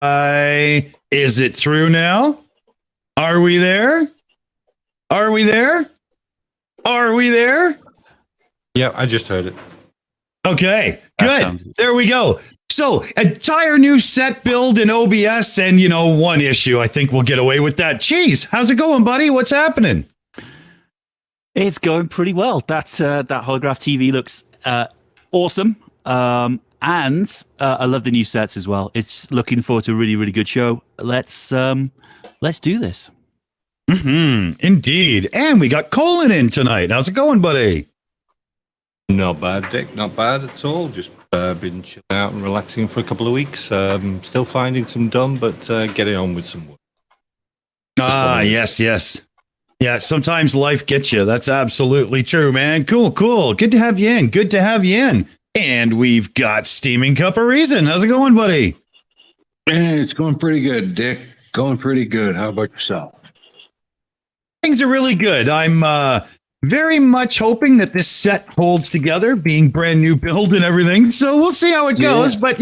Is it through now? Are we there? Are we there? Are we there? Yeah, I just heard it. Okay, good. There we go. So, entire new set build in OBS and, one issue. I think we'll get away with that. Cheese, how's it going, buddy? What's happening? It's going pretty well. That holograph TV looks awesome. And I love the new sets as well. It's looking forward to a really, really good show. Let's do this. Indeed. And we got Colin in tonight. How's it going, buddy? Not bad, Dick. Not bad at all. Just been chilling out and relaxing for a couple of weeks. Still finding some done, but getting on with some work. Yes. Yeah, sometimes life gets you. That's absolutely true, man. Cool. Good to have you in. And we've got Steaming Cup of Reason. How's it going, buddy? Hey, it's going pretty good, Dick. Going pretty good. How about yourself? Things are really good. I'm very much hoping that this set holds together, being brand new build and everything. So we'll see how it goes. But,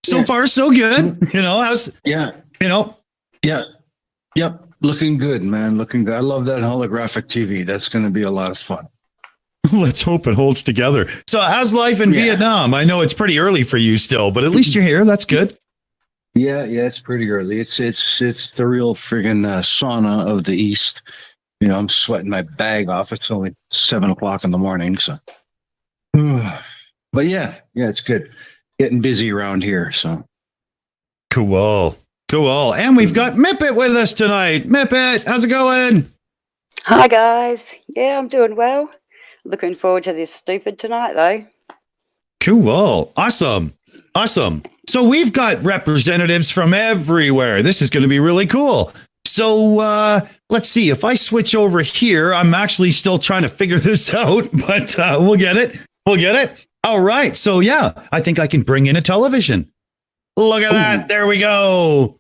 so far, so good. How's... Yeah. Yep. Looking good, man. Looking good. I love that holographic TV. That's going to be a lot of fun. Let's hope it holds together. So how's life in Vietnam? I know it's pretty early for you still, but at least you're here. That's good. Yeah, it's pretty early. It's the real friggin' sauna of the East. I'm sweating my bag off. It's only 7:00 in the morning. So, but yeah, it's good. Getting busy around here. So cool. And we've got Mipet with us tonight. Mipet, how's it going? Hi guys. Yeah, I'm doing well. Looking forward to this stupid tonight, though. Cool. Awesome. So we've got representatives from everywhere. This is going to be really cool. So let's see. If I switch over here, I'm actually still trying to figure this out, but we'll get it. All right. So, I think I can bring in a television. Look at that. There we go.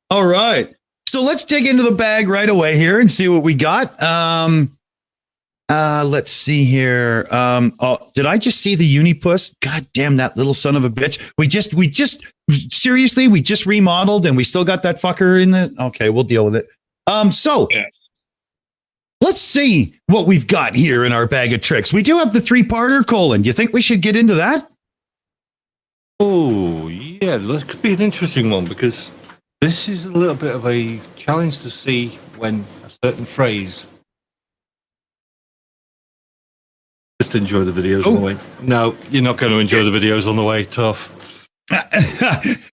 All right. So let's dig into the bag right away here and see what we got. Let's see here. Did I just see the Unipus? God damn, that little son of a bitch. We just remodeled and we still got that fucker in the... Okay, we'll deal with it. Let's see what we've got here in our bag of tricks. We do have the 3-parter, Colin. Do you think we should get into that? Oh, yeah, this could be an interesting one because this is a little bit of a challenge to see when a certain phrase... Just enjoy the videos on the way. No, you're not going to enjoy the videos on the way. Tough.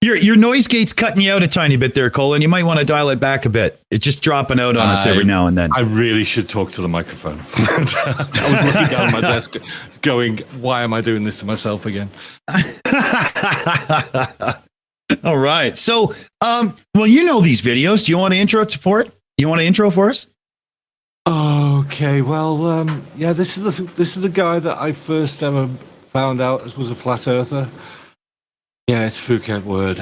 Your noise gate's cutting you out a tiny bit there, Colin. You might want to dial it back a bit. It's just dropping out on us every now and then. I really should talk to the microphone. I was looking down at my desk going, why am I doing this to myself again? All right. So, these videos. Do you want to intro for it? You want to intro for us? Okay, well, this is the guy that I first ever found out was a flat earther. Yeah, it's Phuket Word.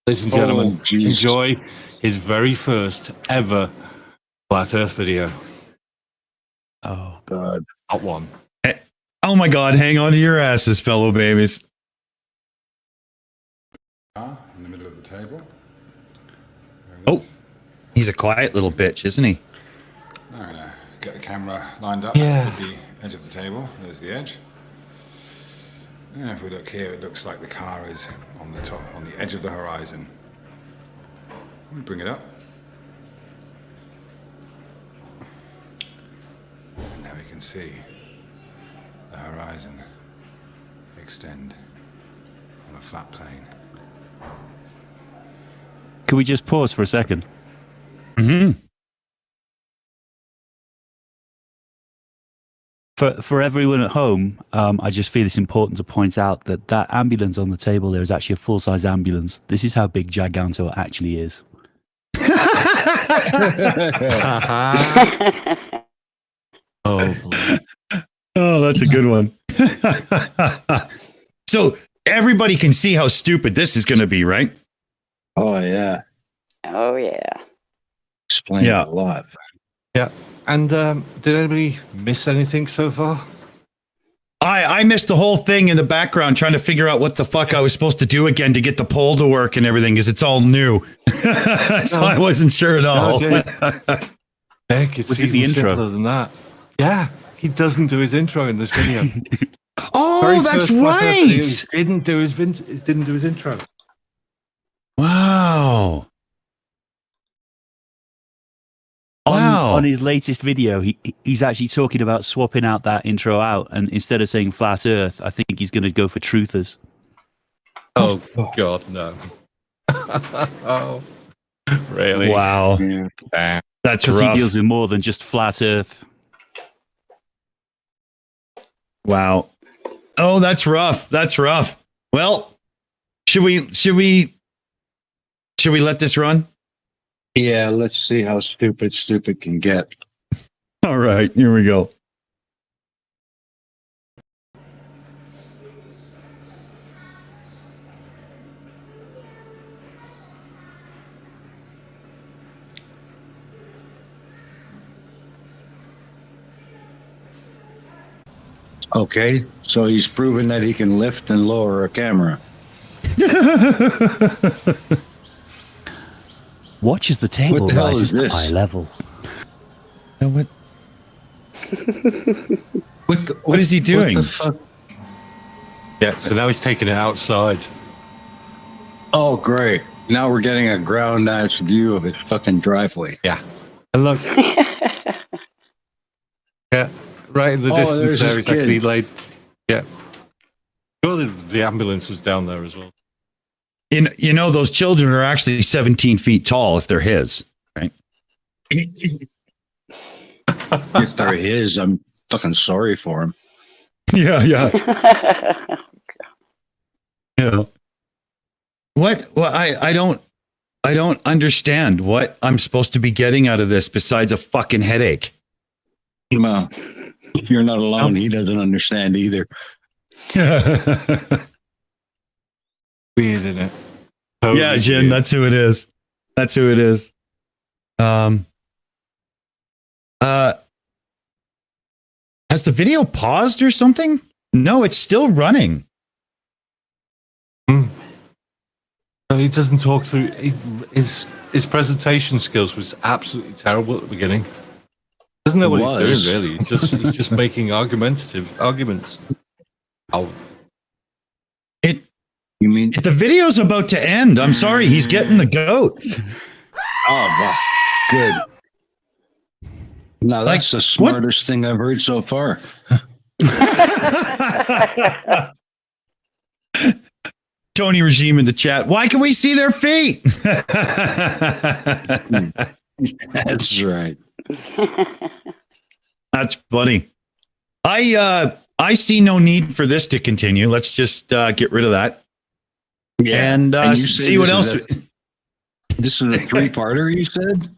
Ladies and gentlemen, enjoy his very first ever flat earth video. Oh, God. Not one. Oh, my God. Hang on to your asses, fellow babies. In the middle of the table. Oh, he's a quiet little bitch, isn't he? I'm going to get the camera lined up with the edge of the table. There's the edge. And if we look here, it looks like the car is on the top, on the edge of the horizon. Let me bring it up. And now we can see the horizon extend on a flat plane. Can we just pause for a second? Mm-hmm. For everyone at home, I just feel it's important to point out that ambulance on the table there is actually a full-size ambulance. This is how big Giganto actually is. Oh, that's a good one. So everybody can see how stupid this is going to be, right? Oh, yeah. Oh, yeah. Explain a lot. Yeah. And did anybody miss anything so far? I missed the whole thing in the background trying to figure out what the fuck I was supposed to do again to get the poll to work and everything because it's all new. So I wasn't sure at all. Heck, it's Was it even the intro? simpler than that. Yeah, he doesn't do his intro in this video. Oh, Very that's first Flat Earther, he right. didn't do his intro. Wow. Wow. On his latest video, he's actually talking about swapping out that intro out, and instead of saying flat Earth, I think he's going to go for truthers. Oh God, no. Oh, really? Wow. Yeah. That's Because he rough. deals with more than just flat Earth. Wow. Oh, that's rough. That's rough. Well, should we let this run? Yeah, let's see how stupid can get. All right, here we go. Okay, so he's proven that he can lift and lower a camera. Watch as the table What the hell rises is to this? eye level. What What is he doing? What the fuck? Yeah, so now he's taking it outside. Oh, great. Now we're getting a ground ass view of his fucking driveway. Yeah. And look. Yeah, right in the distance there's there, his he's actually kid. laid. Yeah. Surely the ambulance was down there as well. You know, those children are actually 17 feet tall if they're his, right? If they're his, I'm fucking sorry for him. Yeah. Yeah. What? Well, I don't understand what I'm supposed to be getting out of this besides a fucking headache. Well, if you're not alone, he doesn't understand either. Weird, isn't it? Yeah, Jin, that's who it is. That's who it is. Has the video paused or something? No, it's still running. No, he doesn't talk through his presentation skills was absolutely terrible at the beginning. Doesn't know what he's doing really. He's just making arguments. Oh, You mean? The video's about to end. I'm sorry, he's getting the goat. Oh, wow. Good. Now that's the smartest thing I've heard so far. Tony Regime in the chat. Why can we see their feet? That's right. That's funny. I see no need for this to continue. Let's just get rid of that. Yeah. And you see what else. This is a three-parter, you said?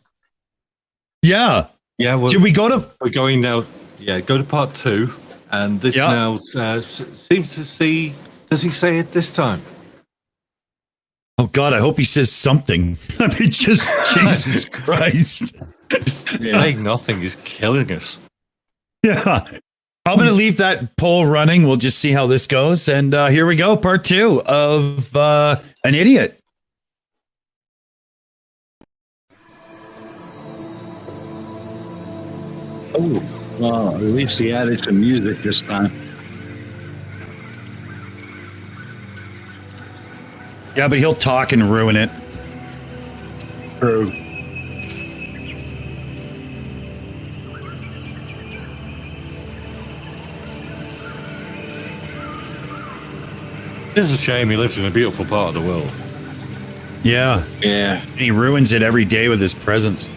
Yeah. yeah. Should we go to? We're going now. Yeah, go to part 2, and this Yeah. now seems to see. Does he say it this time? Oh God, I hope he says something. I mean, just Jesus Christ. Saying nothing is killing us. Yeah. I'm going to leave that poll running. We'll just see how this goes. And here we go. Part 2 of An Idiot. Oh, well, at least he added some music this time. Yeah, but he'll talk and ruin it. True. It's a shame he lives in a beautiful part of the world. Yeah. Yeah. And he ruins it every day with his presence.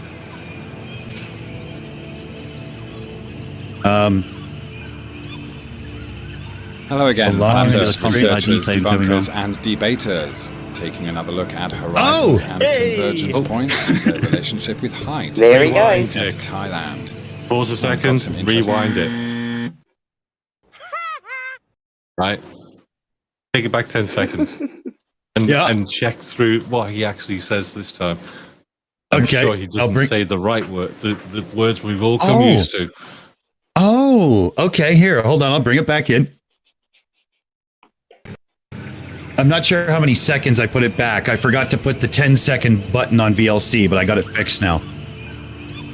Hello again, A lot flat of Earth constant ID researchers, claim coming debunkers, on. and debaters, taking another look at horizons and convergence points and their relationship with height. There he Rewind goes. it. Thailand. Pause a second. Some interesting- Rewind it. Right. Take it back 10 seconds. And check through what he actually says this time. I'm Okay, sure he I'll doesn't bring- say the right word, the words we've all come used to. Oh, okay. Here, hold on. I'll bring it back in. I'm not sure how many seconds I put it back. I forgot to put the 10-second button on VLC, but I got it fixed now.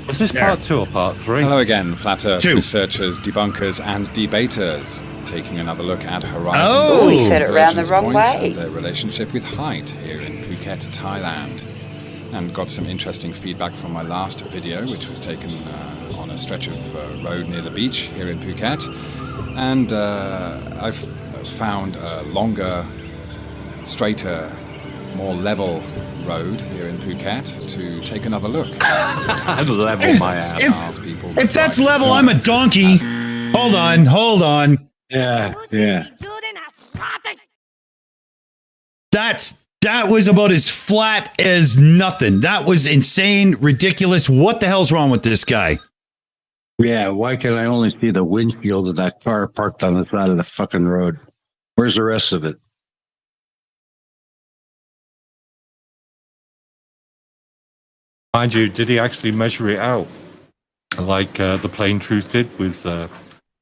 Was this part 2 or part 3? Hello again, Flat Earth 2. researchers, debunkers, and debaters. Taking another look at horizon. Oh, we said it round the convergence wrong points way. and their relationship with height here in Phuket, Thailand. And got some interesting feedback from my last video, which was taken on a stretch of road near the beach here in Phuket. And I've found a longer, straighter, more level road here in Phuket to take another look. I'd level my ass. If that's level, I'm a donkey. Hold on. Yeah. That was about as flat as nothing. That was insane, ridiculous. What the hell's wrong with this guy? Yeah, why can I only see the windshield of that car parked on the side of the fucking road? Where's the rest of it? Mind you, did he actually measure it out? Like the Plain Truth did with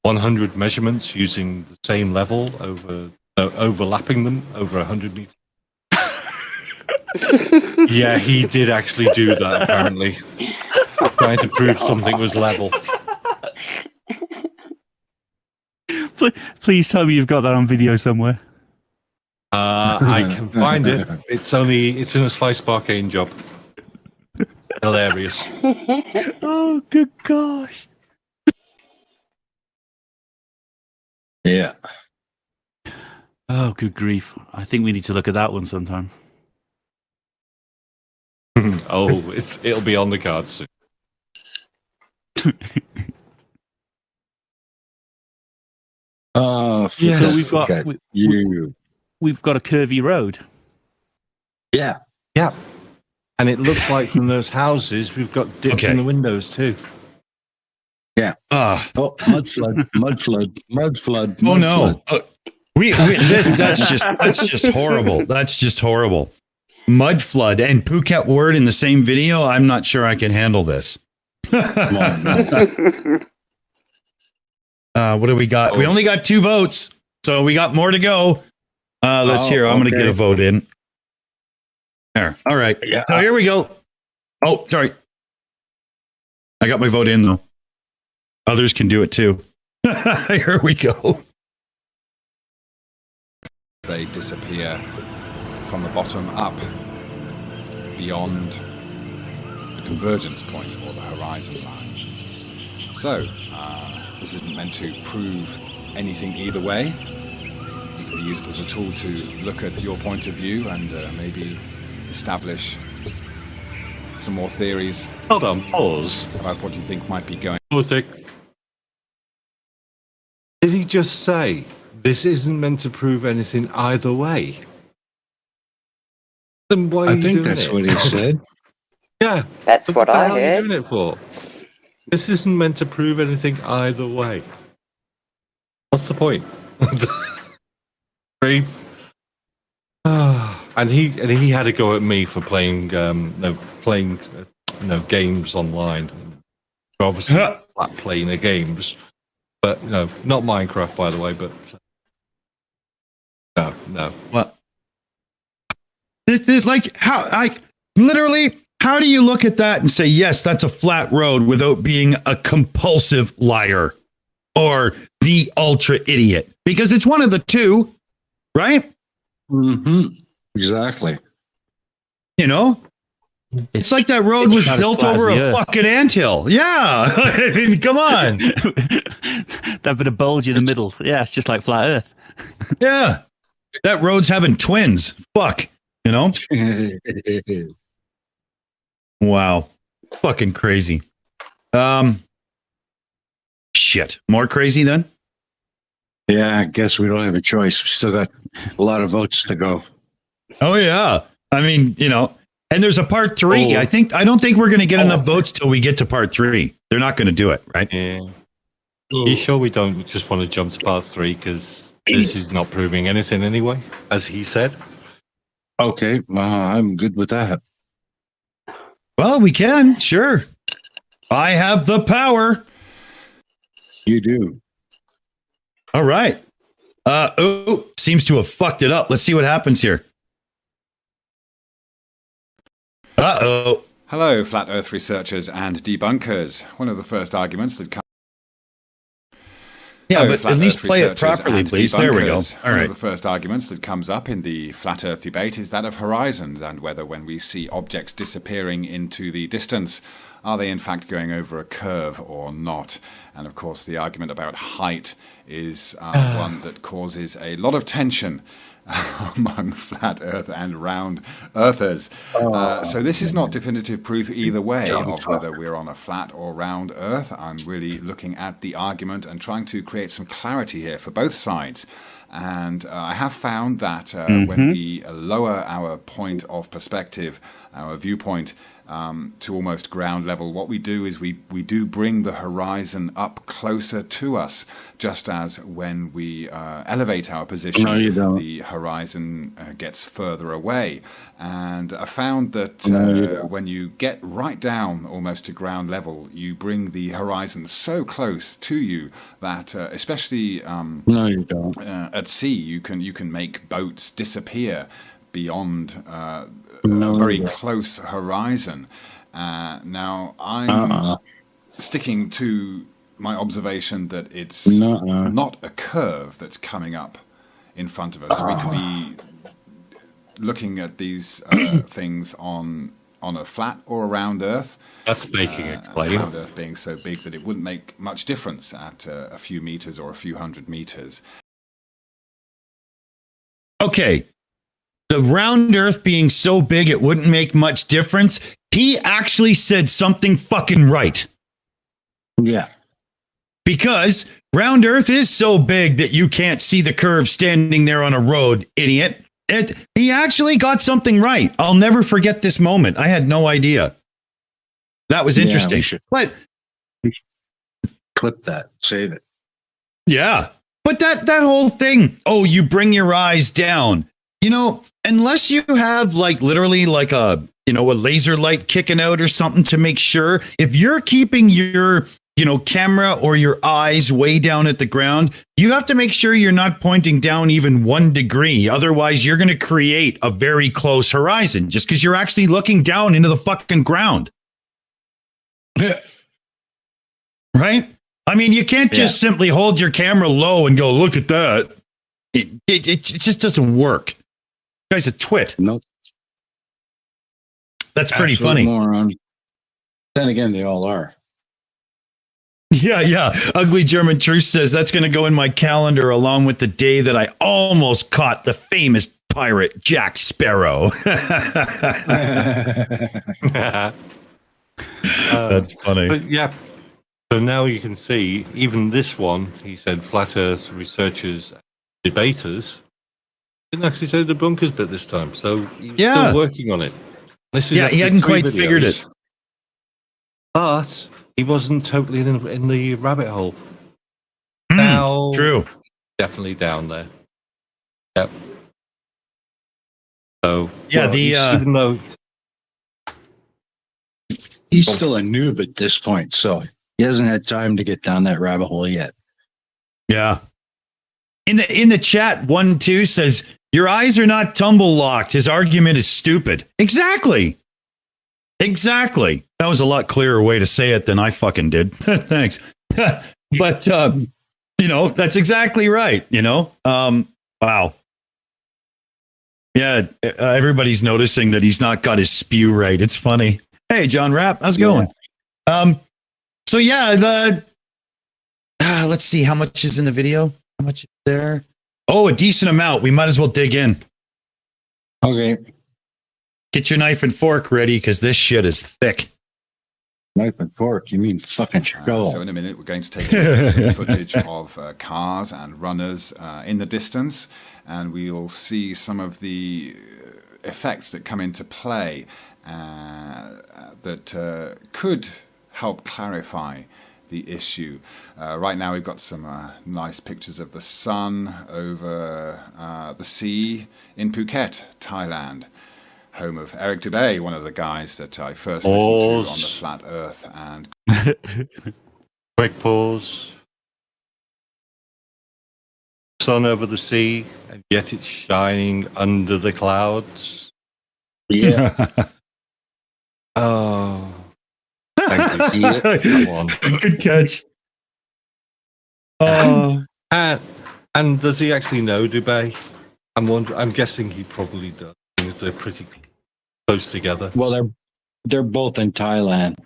100 measurements using the same level over overlapping them over 100 meters? Yeah, he did actually do that, apparently. Trying to prove something was level. Please tell me you've got that on video somewhere. I can find it. It's in a Slice Barcane job. Hilarious. Oh, good gosh. Yeah. Oh, good grief. I think we need to look at that one sometime. Oh, it'll be on the cards soon. Oh, Yeah, so we've got okay. we've got a curvy road. Yeah. Yeah. And it looks like from those houses, we've got dips in the windows too. Yeah. Ah. Oh, mud flood. Oh no. That's just horrible. That's just horrible. Mud flood and Phuket word in the same video. I'm not sure I can handle this. Come on, man. What do we got? We only got 2 votes, so we got more to go. Let's hear. I'm going to get a vote in. There. All right. Yeah. So here we go. Oh, sorry. I got my vote in though. Others can do it too. Here we go. They disappear from the bottom up beyond the convergence point or the horizon line. So, this isn't meant to prove anything either way. It can be used as a tool to look at your point of view and maybe establish some more theories. Hold on, pause. About what you think might be going. Pause, Dick. Did he just say this isn't meant to prove anything either way? Then why are you doing that's it? what he said. Yeah. That's what the I hell are you heard. doing it for? This isn't meant to prove anything either way. What's the point? Brave. And he had a go at me for playing games online. Obviously, flat planer games, but no, not Minecraft, by the way. But no. What? Like how? Literally. How do you look at that and say, yes, that's a flat road without being a compulsive liar or the ultra idiot? Because it's one of the two, right? Mm-hmm. Exactly. You know, it's like that road was not as built flat as over the a Earth. fucking anthill. Yeah. I mean, come on. That bit of bulge in the middle. Yeah, it's just like flat Earth. Yeah. That road's having twins. Fuck. You know? Wow. Fucking crazy. Shit. More crazy then? Yeah, I guess we don't have a choice. We still got a lot of votes to go. Oh yeah. I mean, you know, and there's a part 3. I don't think we're going to get enough votes till we get to part 3. They're not going to do it, right? Yeah. You sure we don't just want to jump to part 3 because this is not proving anything anyway, as he said? Okay, I'm good with that. Well, we can, sure. I have the power. You do. All right. Seems to have fucked it up. Let's see what happens here. Uh-oh. Hello, flat Earth researchers and debunkers. One of the first arguments that comes... Yeah, but at least play it properly, please. There we go. All One right. of the first arguments that comes up in the flat Earth debate is that of horizons and whether when we see objects disappearing into the distance, are they in fact going over a curve or not? And of course, the argument about height is one that causes a lot of tension among flat Earth and round Earthers. So this is not definitive proof either way of whether we're on a flat or round Earth. I'm really looking at the argument and trying to create some clarity here for both sides. And I have found that when we lower our point of perspective, our viewpoint, to almost ground level, what we do is we do bring the horizon up closer to us, just as when we elevate our position, the horizon gets further away. And I found that when you get right down almost to ground level, you bring the horizon so close to you that especially at sea, you can make boats disappear beyond a very close horizon. Now, I'm sticking to my observation that it's not a curve that's coming up in front of us. We could be looking at these things on a flat or a round Earth. That's making it plain. Round Earth being so big that it wouldn't make much difference at a few meters or a few hundred meters. Okay. The round Earth being so big it wouldn't make much difference. He actually said something fucking right. Yeah. Because round Earth is so big that you can't see the curve standing there on a road, idiot. He actually got something right. I'll never forget this moment. I had no idea. That was interesting. But clip that, save it. Yeah. But that whole thing, you bring your eyes down. You know, unless you have literally a laser light kicking out or something to make sure, if you're keeping your, camera or your eyes way down at the ground, you have to make sure you're not pointing down even 1 degree. Otherwise, you're going to create a very close horizon just because you're actually looking down into the fucking ground. Right? I mean, you can't just simply hold your camera low and go, look at that. It just doesn't work. Guy's a twit. No. That's pretty Absolute funny. Moron. Then again, they all are. Yeah. Ugly German Truth says that's going to go in my calendar along with the day that I almost caught the famous pirate Jack Sparrow. That's funny. But yeah, so now you can see, even this one, he said flat Earth researchers, debaters, didn't actually say the bunkers bit this time. So he's still working on it. This is he hadn't quite figured it. But he wasn't totally in the rabbit hole. True. Definitely down there. Yep. So even though he's still a noob at this point, so he hasn't had time to get down that rabbit hole yet. Yeah. In the chat, 1-2 says your eyes are not tumble locked. His argument is stupid. Exactly. That was a lot clearer way to say it than I fucking did. Thanks. But that's exactly right. Wow. Yeah, everybody's noticing that he's not got his spew right. It's funny. Hey, John Rapp, how's it going? So yeah, let's see how much is in the video. How much is there? Oh, a decent amount. We might as well dig in. Okay. Get your knife and fork ready because this shit is thick. Knife and fork? You mean fucking shovel? So in a minute, we're going to take some footage of cars and runners in the distance, and we'll see some of the effects that come into play that could help clarify the issue. Right now we've got some nice pictures of the sun over the sea in Phuket, Thailand, home of Eric Dubay, one of the guys that I first listened to on the Flat Earth. And quick pause. sun over the sea, and yet it's shining under the clouds. Yeah. Oh. Thank you. Come on. Good catch. Oh. And does he actually know Dubai? I'm guessing he probably does, because they're pretty close together. Well, they're both in Thailand.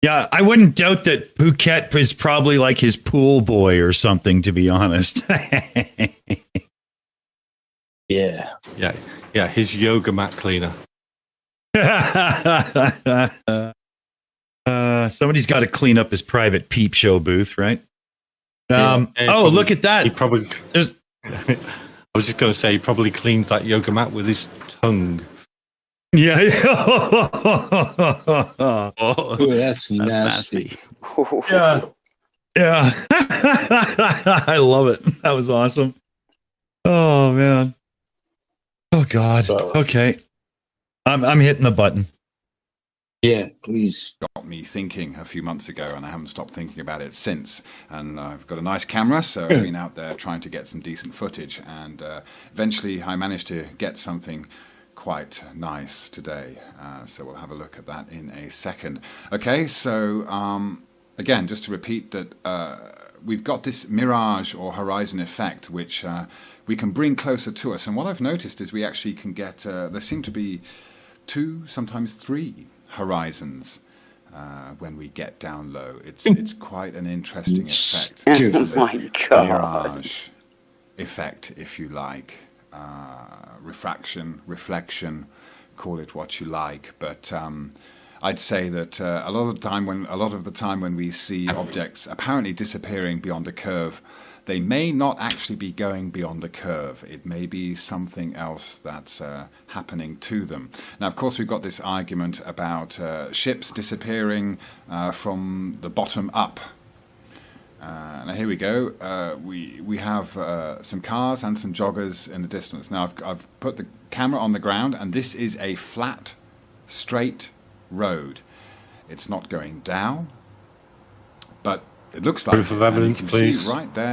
Yeah, I wouldn't doubt that Phuket is probably like his pool boy or something, to be honest. Yeah. Yeah, his yoga mat cleaner. Somebody's got to clean up his private peep show booth, right? Look at that. He probably. There's. I was just going to say, he probably cleans that yoga mat with his tongue. Yeah. Oh, that's nasty. Yeah. Yeah. I love it. That was awesome. Oh, man. Oh, God. Okay. I'm hitting the button. Yeah, please. Got me thinking a few months ago, and I haven't stopped thinking about it since. And I've got a nice camera, so I've been out there trying to get some decent footage, and eventually I managed to get something quite nice today. So we'll have a look at that in a second. Okay, so again, just to repeat that we've got this mirage or horizon effect, which we can bring closer to us. And what I've noticed is we actually can get, there seem to be 2, sometimes 3 horizons when we get down low. It's quite an interesting effect. Oh my God. Mirage effect, if you like. Refraction, reflection, call it what you like. But I'd say that a lot of the time when we see objects apparently disappearing beyond a curve, they may not actually be going beyond the curve. It may be something else that's happening to them. Now, of course, we've got this argument about ships disappearing from the bottom up. Now, here we go. We have some cars and some joggers in the distance. Now, I've put the camera on the ground, and this is a flat, straight road. It's not going down, but it looks like proof of evidence, you can please. see right there.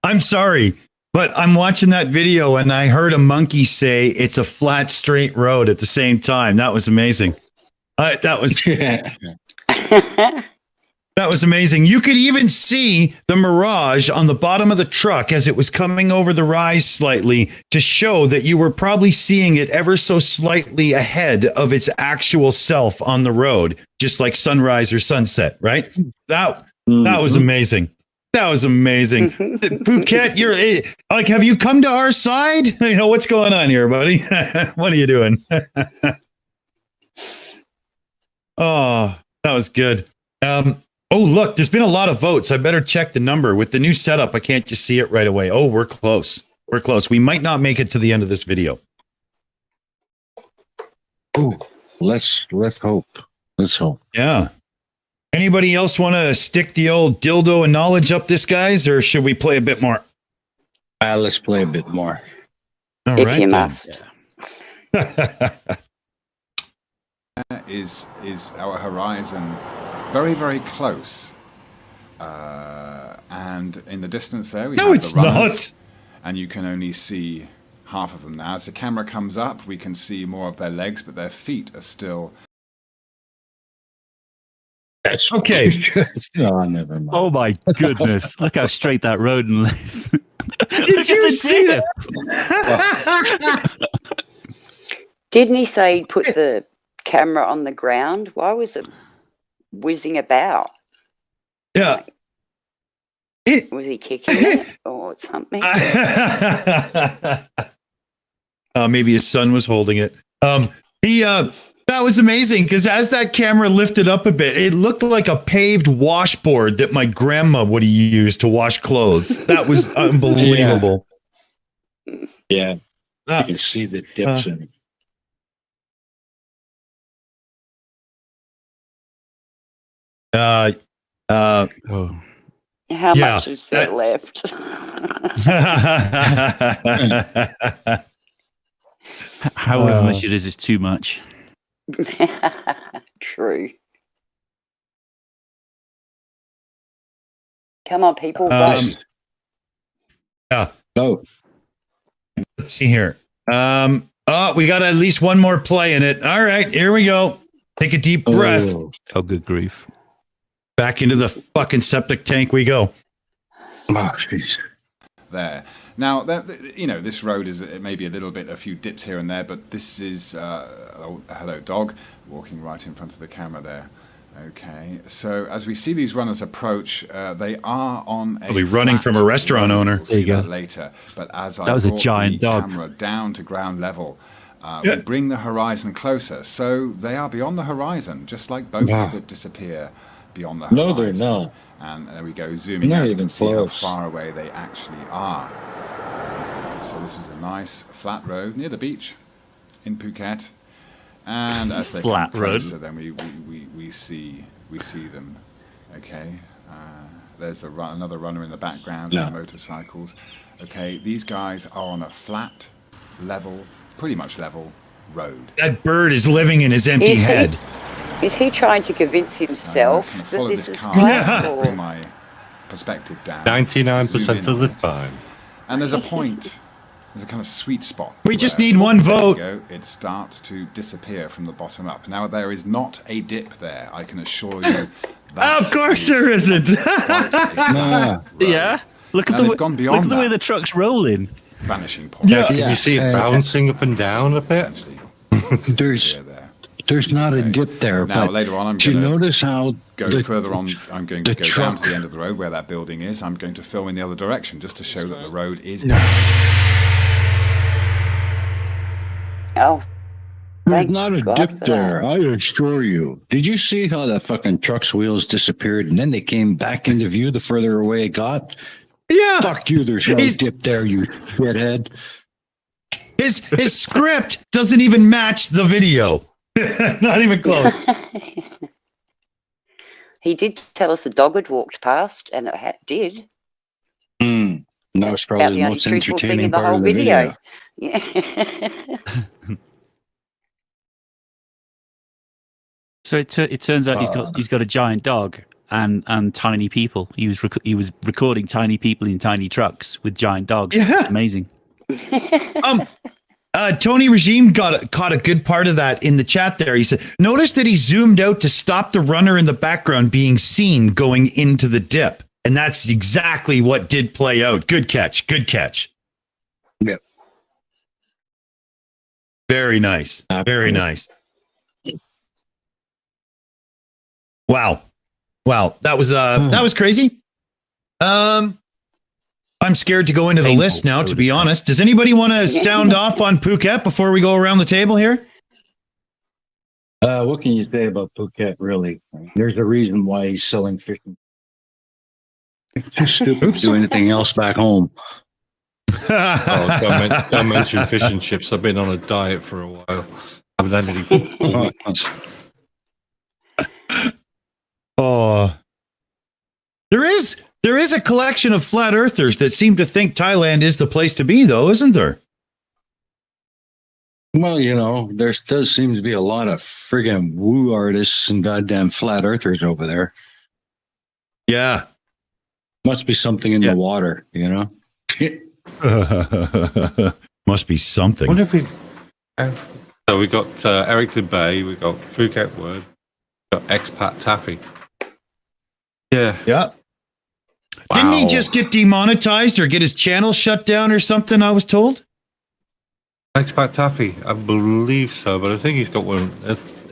I'm sorry, but I'm watching that video and I heard a monkey say it's a flat, straight road at the same time. That was amazing. That was amazing. You could even see the mirage on the bottom of the truck as it was coming over the rise slightly to show that you were probably seeing it ever so slightly ahead of its actual self on the road, just like sunrise or sunset, right? That was amazing. That was amazing. Phuket, you're like, have you come to our side? You know, what's going on here, buddy? What are you doing? Oh, that was good. Oh, look, there's been a lot of votes. I better check the number. With the new setup, I can't just see it right away. Oh, we're close. We're close. We might not make it to the end of this video. Ooh, let's hope. Let's hope. Yeah. Anybody else want to stick the old dildo of knowledge up this guy's, or should we play a bit more? Let's play a bit more. All If right, you then. must. Is our horizon very, very close. And in the distance there, we No, have it's the runners, not. and you can only see half of them now. As the camera comes up, we can see more of their legs, but their feet are still... That's Okay. Oh, never mind. Oh my goodness! Look how straight that road is. Did you see that? Didn't he say he'd put the camera on the ground? Why was it whizzing about? Yeah. Was he kicking it or something? Maybe his son was holding it. That was amazing because as that camera lifted up a bit, it looked like a paved washboard that my grandma would have used to wash clothes. That was unbelievable. Yeah, you can see the dips in it. How yeah. much is there left? However much it is too much. True. Come on, people. Vote. Yeah. Oh, Let's see here. Oh, we got at least one more play in it. All right, here we go. Take a deep breath. Oh, good grief. Back into the fucking septic tank we go. oh, jeez. There. Now, this road is maybe a few dips here and there, but this is, hello dog, walking right in front of the camera there. Okay, so as we see these runners approach, they are on a. I'll be running from a restaurant owner. We'll see that later. But as That was a giant dog. Camera down to ground level, we bring the horizon closer. So they are beyond the horizon, just like boats that disappear beyond the horizon. No, they're not. And there we go, zooming Not out, you even can see how close. far away they actually are. So this is a nice flat road near the beach in Phuket. And as they Flat come road. closer, then we see them. Okay, there's another runner in the background on motorcycles. Okay, these guys are on a flat, level, pretty much level road. That bird is living in his empty head. Is he trying to convince himself Can I that follow this is car? flat? Bring Or... my perspective down. 99% of the time. And there's a point. There's a kind of sweet spot. We just where- need one there vote. you go, it starts to disappear from the bottom up. Now, there is not a dip there, I can assure you. That Of course is there isn't. quite a flat road. Yeah. Look at Now, the they've gone beyond look at the way that. the truck's rolling. Vanishing point. Yeah. Can you see it bouncing up and down a bit? Actually, There's disappear there. there's not a dip there. Now, but later on, I'm do you going to notice how go further on. I'm going to the go down to truck- the end of the road where that building is. I'm going to film in the other direction just to show that the road is. Oh, There's thank not a God dip for there, that. I assure you. Did you see how that fucking truck's wheels disappeared and then they came back into view the further away it got? Yeah. Fuck you, there's no He's- dip there, you shithead. His script doesn't even match the video. Not even close. He did tell us a dog had walked past, and it did. And that was About probably the the most untruthful thing entertaining in the part whole of the video. Yeah. So it turns out he's got a giant dog and tiny people. He was recording tiny people in tiny trucks with giant dogs. Yeah. It's amazing. Tony Regime caught a good part of that in the chat there. He said, notice that he zoomed out to stop the runner in the background being seen going into the dip. And that's exactly what did play out. Good catch. Good catch. Yep. Very nice. Very nice. Wow. That was crazy. I'm scared to go into the Painful, list now, I to would be say. honest. Does anybody want to sound off on Phuket before we go around the table here? What can you say about Phuket, really? There's a reason why he's selling fish. It's too stupid to do anything else back home. Oh, don't mention fish and chips. I've been on a diet for a while. I haven't had anything for weeks. Oh, there is a collection of flat earthers that seem to think Thailand is the place to be, though, isn't there? Well, there does seem to be a lot of friggin' woo artists and goddamn flat earthers over there. Yeah. Must be something in the water, Must be something. Wonder if so we got Eric DeBay, we got Phuket Word, we got Expat Taffy. Yeah. Didn't he just get demonetized or get his channel shut down or something, I was told? Expat Taffy, I believe so, but I think he's got one.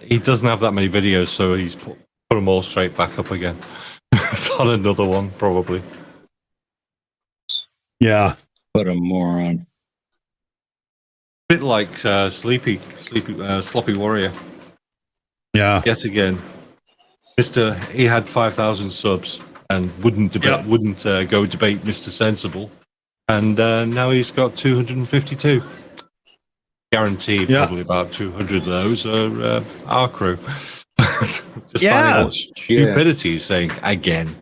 He doesn't have that many videos, so he's put them all straight back up again. It's on another one, probably. Yeah. What a moron. Bit like Sloppy Warrior. Yeah. Yet again, he had 5,000 subs and wouldn't go debate Mr. Sensible, and now he's got 252. Guaranteed, probably about 200 of those are our crew. Just finding what stupidity he's saying again.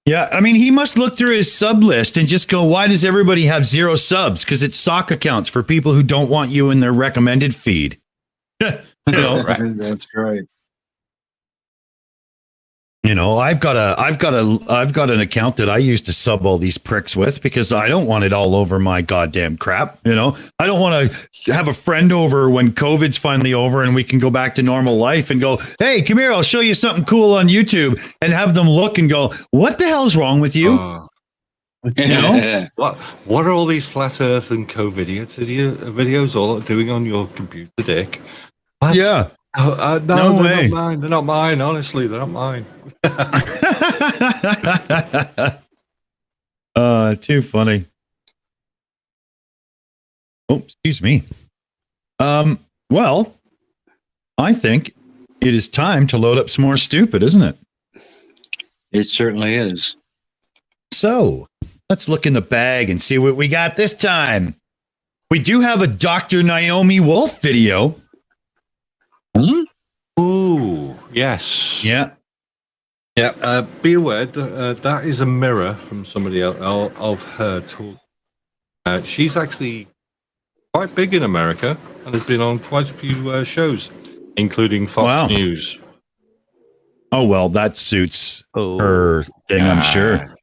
Yeah, I mean, he must look through his sub list and just go, why does everybody have 0 subs? Because it's sock accounts for people who don't want you in their recommended feed. That's right. You know, I've got an account that I use to sub all these pricks with because I don't want it all over my goddamn crap. You know, I don't want to have a friend over when COVID's finally over and we can go back to normal life and go, hey, come here, I'll show you something cool on YouTube, and have them look and go, what the hell's wrong with you? You know, what are all these flat Earth and COVID videos all doing on your computer, Dick? What? Yeah. No, No they're way. not mine. They're not mine. Honestly, they're not mine. Too funny. Oh, excuse me. Well, I think it is time to load up some more stupid, isn't it? It certainly is. So let's look in the bag and see what we got this time. We do have a Dr. Naomi Wolf video. Ooh, yes. Yeah. Yeah. Be aware that is a mirror from somebody else of her talk. She's actually quite big in America and has been on quite a few shows, including Fox News. Oh, well, that suits her thing, I'm sure.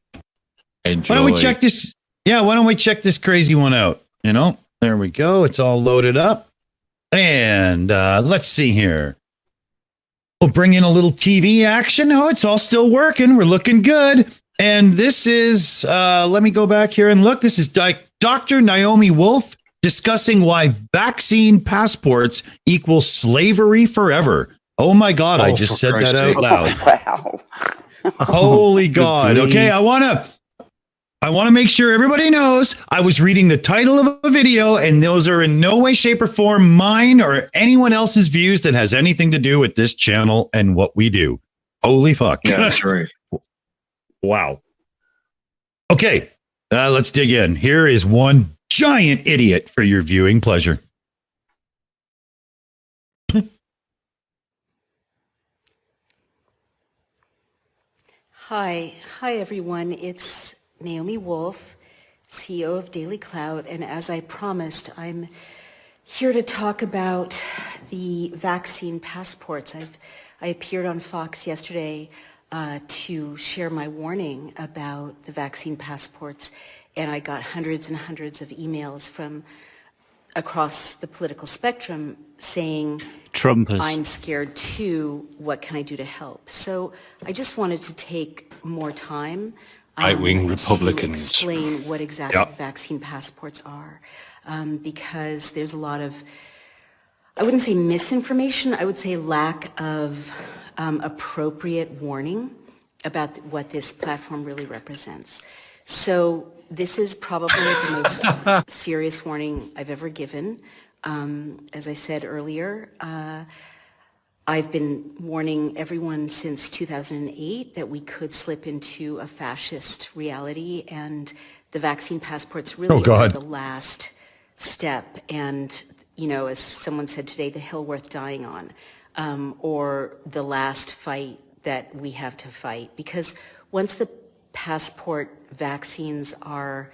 Enjoy. Why don't we check this? Yeah, why don't we check this crazy one out? You know, there we go. It's all loaded up. And let's see here. We'll bring in a little TV action. Oh, it's all still working. We're looking good. And this is, let me go back here and look. This is Dr. Naomi Wolf discussing why vaccine passports equal slavery forever. Oh my God, I just said that out loud. Wow. Holy God. Okay, I want to make sure everybody knows I was reading the title of a video, and those are in no way, shape, or form mine or anyone else's views that has anything to do with this channel and what we do. Holy fuck. Yeah, that's right. Wow. Okay, let's dig in. Here is one giant idiot for your viewing pleasure. Hi everyone. It's Naomi Wolf, CEO of Daily Cloud, and as I promised, I'm here to talk about the vaccine passports. I appeared on Fox yesterday to share my warning about the vaccine passports, and I got hundreds and hundreds of emails from across the political spectrum saying, Trumpers. I'm scared too, what can I do to help? So I just wanted to take more time Right-wing to Republicans. explain what exactly vaccine passports are, because there's a lot of, I wouldn't say misinformation, I would say lack of appropriate warning about what this platform really represents. So this is probably the most serious warning I've ever given. As I said earlier, I've been warning everyone since 2008 that we could slip into a fascist reality, and the vaccine passports really are the last step. And, you know, as someone said today, the hill worth dying on, or the last fight that we have to fight. Because once the passport vaccines are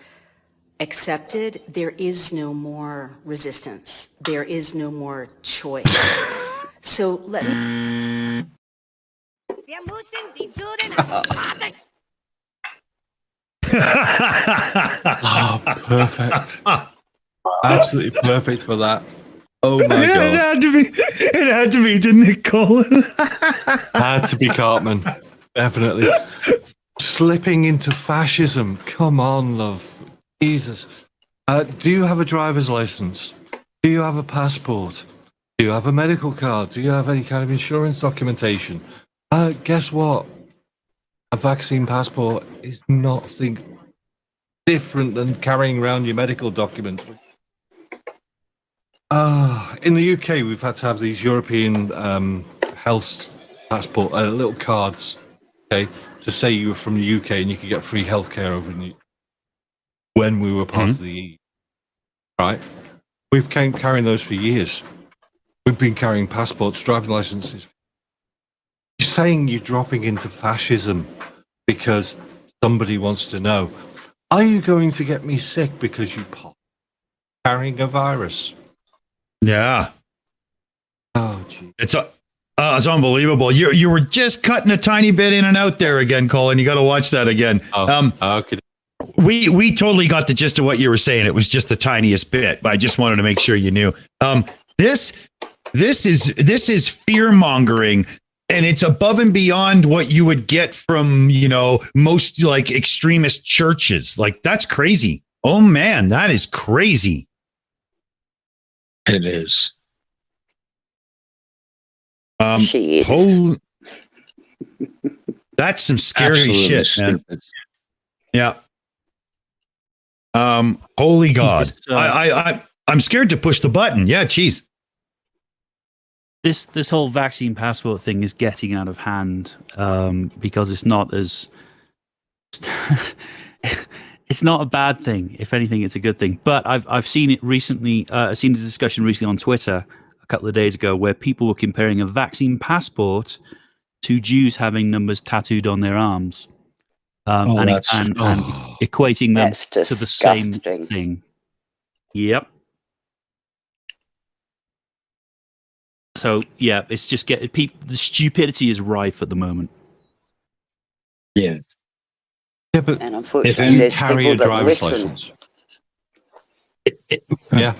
accepted, there is no more resistance. There is no more choice. So let me... Oh, perfect. Absolutely perfect for that. Oh my It God. had to be, didn't it, Colin? Had to be Cartman. Definitely. Slipping into fascism. Come on, love. Jesus. Do you have a driver's license? Do you have a passport? Do you have a medical card? Do you have any kind of insurance documentation? Guess what? A vaccine passport is nothing different than carrying around your medical documents. In the UK, we've had to have these European health passport, little cards, okay, to say you were from the UK and you could get free healthcare over in the when we were part of the EU. Right? We've been carrying those for years. We've been carrying passports, driving licenses. You're saying you're dropping into fascism because somebody wants to know, are you going to get me sick because you pop carrying a virus? Yeah. Oh, gee. It's It's unbelievable. You were just cutting a tiny bit in and out there again, Colin. You got to watch that again. Okay. We totally got the gist of what you were saying. It was just the tiniest bit, but I just wanted to make sure you knew. This is fear mongering, and it's above and beyond what you would get from most like extremist churches. Like that's crazy. Oh man, that is crazy. It is. She is. That's some scary Absolutely shit, man. stupid. Yeah. Holy God. It's, I'm scared to push the button. Yeah, geez. This whole vaccine passport thing is getting out of hand because it's not as it's not a bad thing. If anything, it's a good thing. But I've seen it recently. I've seen a discussion recently on Twitter a couple of days ago where people were comparing a vaccine passport to Jews having numbers tattooed on their arms, and equating them That's to the same disgusting. thing. Yep. So yeah, it's just the stupidity is rife at the moment. Yeah. Yeah, but And if unfortunately, you there's carry people a that driver's listen. license. Yeah.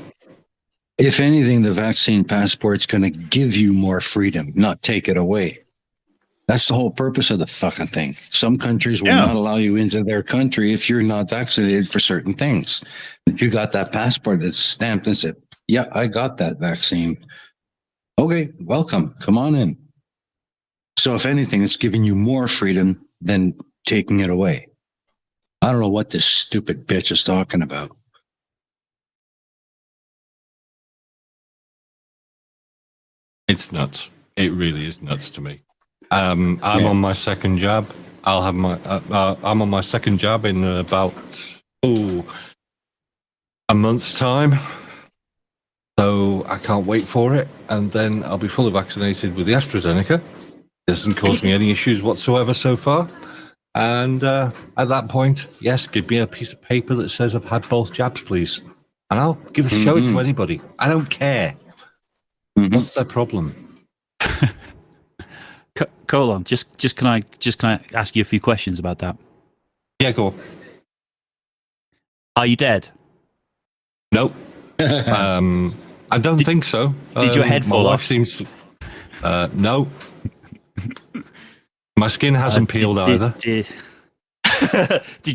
If anything, the vaccine passport's going to give you more freedom, not take it away. That's the whole purpose of the fucking thing. Some countries will not allow you into their country if you're not vaccinated for certain things. If you got that passport that's stamped and said, yeah, I got that vaccine. Okay, welcome. Come on in. So if anything, it's giving you more freedom than taking it away. I don't know what this stupid bitch is talking about. It's nuts. It really is nuts to me. I'm on my second jab. I'm on my second jab in about a month's time. So I can't wait for it, and then I'll be fully vaccinated with the AstraZeneca. It hasn't caused me any issues whatsoever so far. And at that point, yes, give me a piece of paper that says I've had both jabs, please, and I'll show it to anybody. I don't care. What's their problem? Colin, just can I ask you a few questions about that? Yeah, go on. Are you dead? Nope. I don't think so. Did your head fall my off? life seems no. My skin hasn't peeled either. Did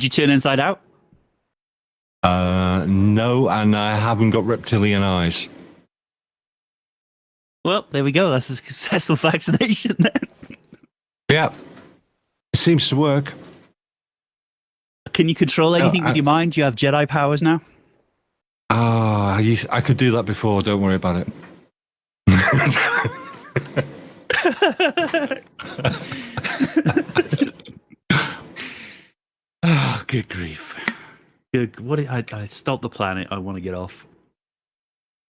you turn inside out? No, and I haven't got reptilian eyes. Well, there we go. That's a successful vaccination then. Yeah, it seems to work. Can you control anything with your mind? Do you have Jedi powers now? I could do that before. Don't worry about it. Oh, good grief. Good. I stopped the planet. I want to get off.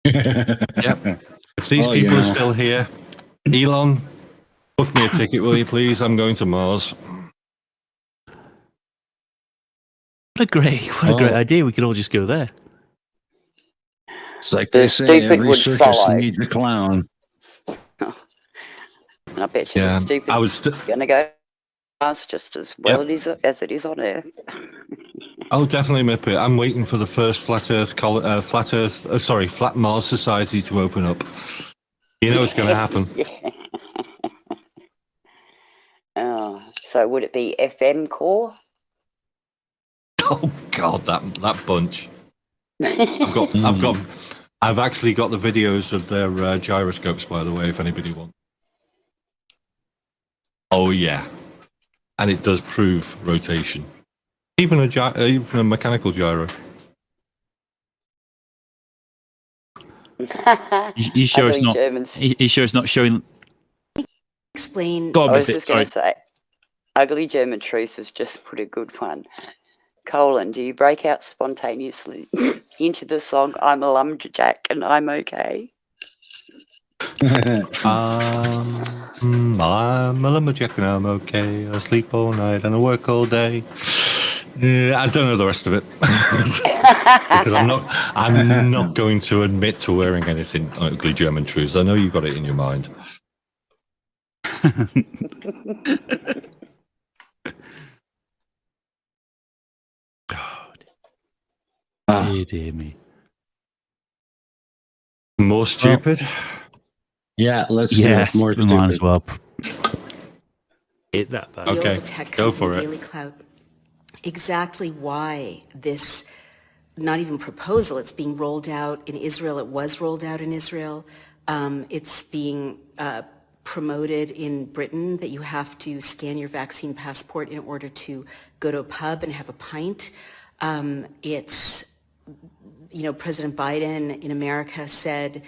Yep. If these people are still here, Elon, book me a ticket, will you please? I'm going to Mars. What a great idea. We could all just go there. It's like The they say, stupid every would circus follow. needs a clown. And I bet you Yeah, the stupid I was going to go past just as well as it is on Earth. Oh, definitely, Mipet. I'm waiting for the first flat Mars Society to open up. You know it's going to happen. Yeah. Oh, so would it be FM core? Oh God, that bunch. I've actually got the videos of their gyroscopes, by the way, if anybody wants. Oh yeah, and it does prove rotation. Even a mechanical gyro. You sure it's not? Germans. You sure it's not showing? Explain. Go on, I was Mipet, just going to say, Ugly German Truth has just put a good one. Colin, do you break out spontaneously into the song "I'm a Lumberjack and I'm okay"? I'm a lumberjack and I'm okay. I sleep all night and I work all day. I don't know the rest of it because I'm not going to admit to wearing anything Ugly German Truths. I know you've got it in your mind. Dear me. More stupid? Yeah, let's do Yes, it. More we might as stupid. well. Hit that button. Okay, The tech go company for it. Daily Cloud. Exactly why this, not even proposal, it's being rolled out in Israel. It was rolled out in Israel. It's being promoted in Britain that you have to scan your vaccine passport in order to go to a pub and have a pint. It's, President Biden in America said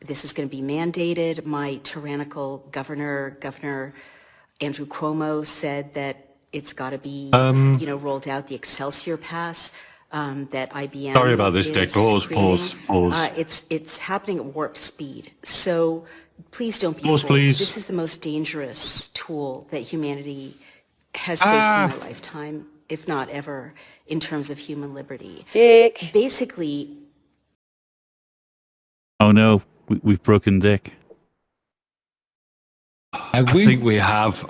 this is going to be mandated. My tyrannical Governor Andrew Cuomo said that it's got to be, rolled out. The Excelsior Pass that IBM. Sorry about this, is Dick. Pause. creating. It's happening at warp speed. So please don't be Pause, fooled. please. This is the most dangerous tool that humanity has faced in my lifetime, if not ever, in terms of human liberty. Dick. Basically, Oh no, we've broken Dick. I think we have.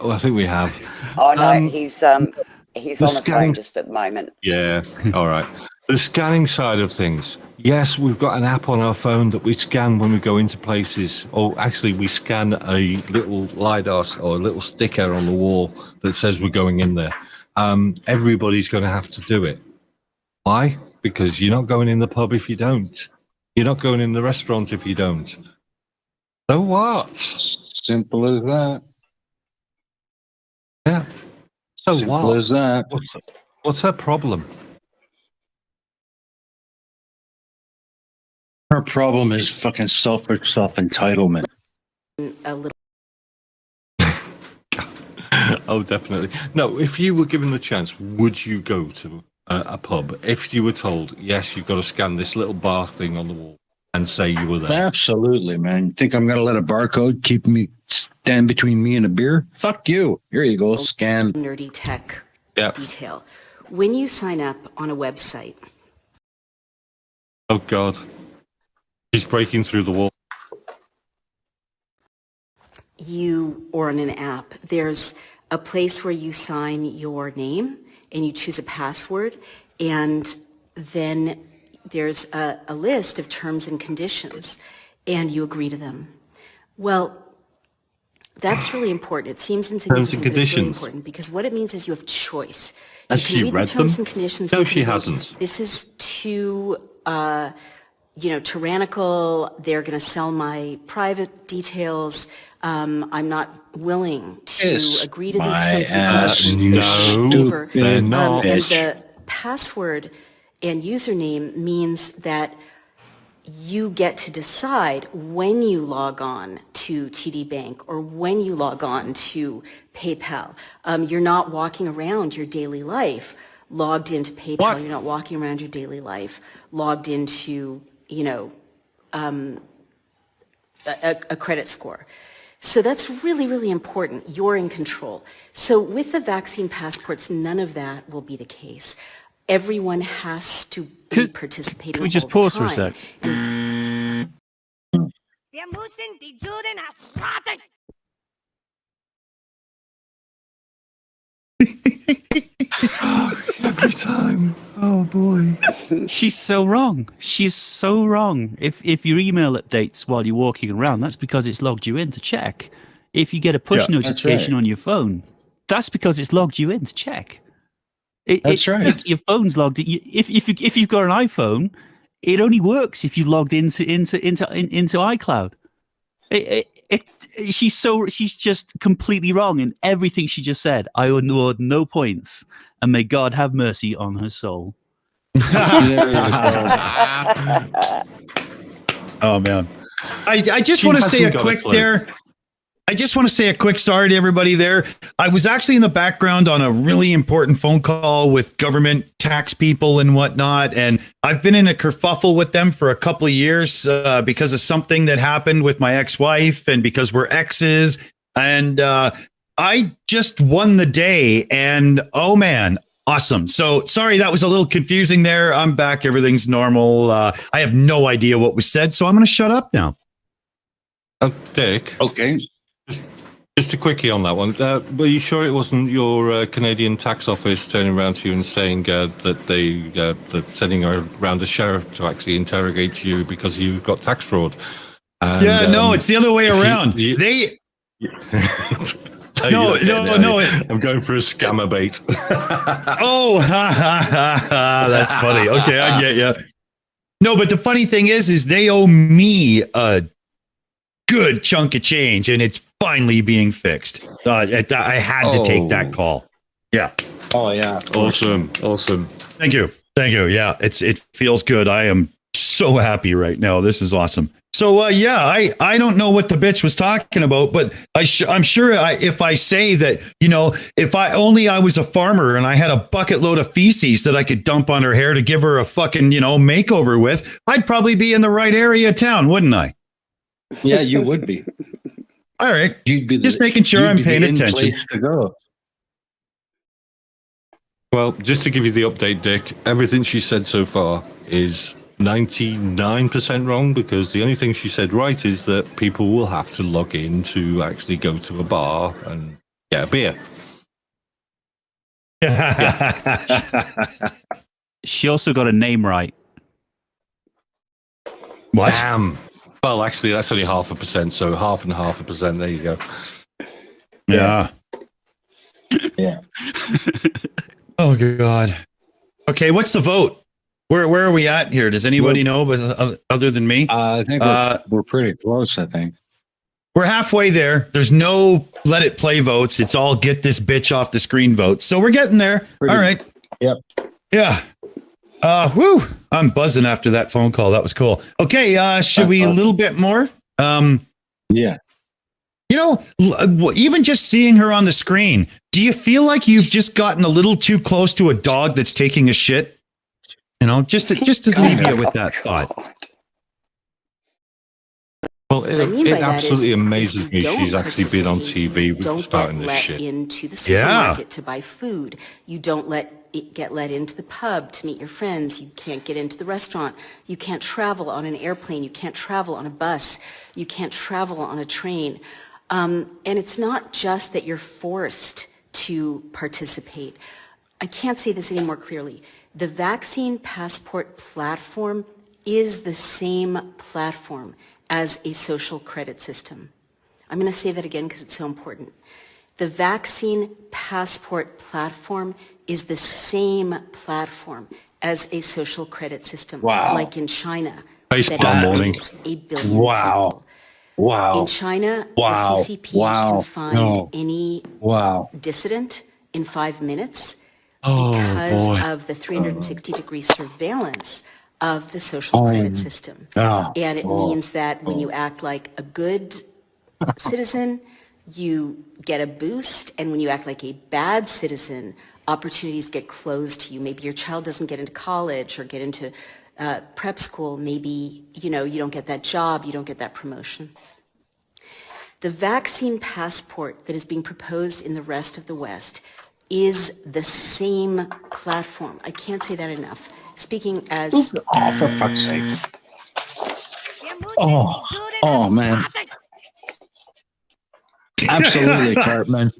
Oh, No, he's on the scanning- phone just at the moment. Yeah, all right. The scanning side of things. Yes, we've got an app on our phone that we scan when we go into places. Or actually, we scan a little LiDAR or a little sticker on the wall that says we're going in there. Everybody's going to have to do it. Why? Because you're not going in the pub if you don't. You're not going in the restaurant if you don't. So what? Simple as that. Yeah. So Simple what? as that. What's her problem? Her problem is fucking self-entitlement. a little. Oh, definitely. No, if you were given the chance, would you go to a pub if you were told, yes, you've got to scan this little bar thing on the wall and say you were there? Absolutely, man. Think I'm going to let a barcode stand between me and a beer? Fuck you. Here you go. Scan. Nerdy tech Yeah. detail. When you sign up on a website, Oh, God. He's breaking through the wall. or on an app, there's a place where you sign your name and you choose a password, and then there's a list of terms and conditions, and you agree to them. Well, that's really important. It seems insignificant, but it's really conditions. important because what it means is you have choice. Has You can she read read the terms them? and conditions. No, you she can go, hasn't. This is too, tyrannical. They're going to sell my private details. I'm not willing to Kiss agree to these my terms and ass. conditions. No, Favor. they're not. And Bitch. the password and username means that you get to decide when you log on to TD Bank or when you log on to PayPal. You're not walking around your daily life logged into PayPal. What? You're not walking around your daily life logged into, a credit score. So that's really, really important. You're in control. So with the vaccine passports, none of that will be the case. Everyone has to be participating. Can we just all the pause for a time. sec? Wir müssen die Juden ausrotten! Every time. Oh, boy. She's so wrong. She's so wrong. If your email updates while you're walking around, that's because it's logged you in to check. If you get a push Yeah, that's notification right. on your phone, that's because it's logged you in to check. That's right. Your phone's logged. If you've got an iPhone, it only works if you logged into iCloud. She's just completely wrong in everything she just said. I award no points, and may God have mercy on her soul. Oh man, I just She want to say hasn't a got a quick clue. there. I just want to say a quick sorry to everybody there. I was actually in the background on a really important phone call with government tax people and whatnot, and I've been in a kerfuffle with them for a couple of years because of something that happened with my ex-wife, and because we're exes. And I just won the day, and oh man, awesome. So sorry, that was a little confusing there. I'm back. Everything's normal. I have no idea what was said, so I'm going to shut up now. Dick, Okay. Just a quickie on that one. Were you sure it wasn't your Canadian tax office turning around to you and saying that sending around a sheriff to actually interrogate you because you've got tax fraud? And, no, it's the other way around. No, I'm going for a scammer bait. Oh, that's funny. Okay, I get you. No, but the funny thing is they owe me a good chunk of change, and it's finally being fixed. I had to take that call. Yeah. Oh yeah. Awesome. Thank you. Yeah, it feels good. I am so happy right now. This is awesome. So I don't know what the bitch was talking about, but I'm sure if I say that, if I was a farmer and I had a bucket load of feces that I could dump on her hair to give her a fucking makeover with, I'd probably be in the right area of town, wouldn't I? Yeah, you would be. All right. You'd be just making sure I'm paying attention. Place to go. Well, just to give you the update, Dick, everything she said so far is 99% wrong, because the only thing she said right is that people will have to log in to actually go to a bar and get a beer. She also got a name right. What? Damn. Well, actually, that's only 0.5%, so 0.5%. There you go. Yeah. Yeah. Oh, God. Okay, what's the vote? Where are we at here? Does anybody know, but other than me? I think we're pretty close, I think. We're halfway there. There's no let it play votes. It's all get this bitch off the screen votes. So we're getting there. All right. Yep. Yeah. Whew. I'm buzzing after that phone call. That was cool. Okay. Should we a little bit more? Yeah. Even just seeing her on the screen, do you feel like you've just gotten a little too close to a dog that's taking a shit? Just to leave you with that thought. Well, it absolutely amazes me she's actually been on TV starting this shit. You don't get let into the supermarket to buy food. You don't get let into the pub to meet your friends. You can't get into the restaurant. You can't travel on an airplane. You can't travel on a bus. You can't travel on a train. And it's not just that you're forced to participate. I can't say this any more clearly. The vaccine passport platform is the same platform as a social credit system. I'm going to say that again because it's so important. The vaccine passport platform is the same platform as a social credit system. Wow. Like in China. Baseball morning. 8 billion Wow. people. Wow. In China, Wow. the CCP can find any dissident in 5 minutes because of the 360-degree surveillance of the social credit system. And it means that when you act like a good citizen, you get a boost. And when you act like a bad citizen, opportunities get closed to you. Maybe your child doesn't get into college or get into prep school. Maybe, you don't get that job, you don't get that promotion. The vaccine passport that is being proposed in the rest of the West is the same platform. I can't say that enough. Speaking as... Oh, for fuck's sake. Oh, man. Absolutely, Cartman.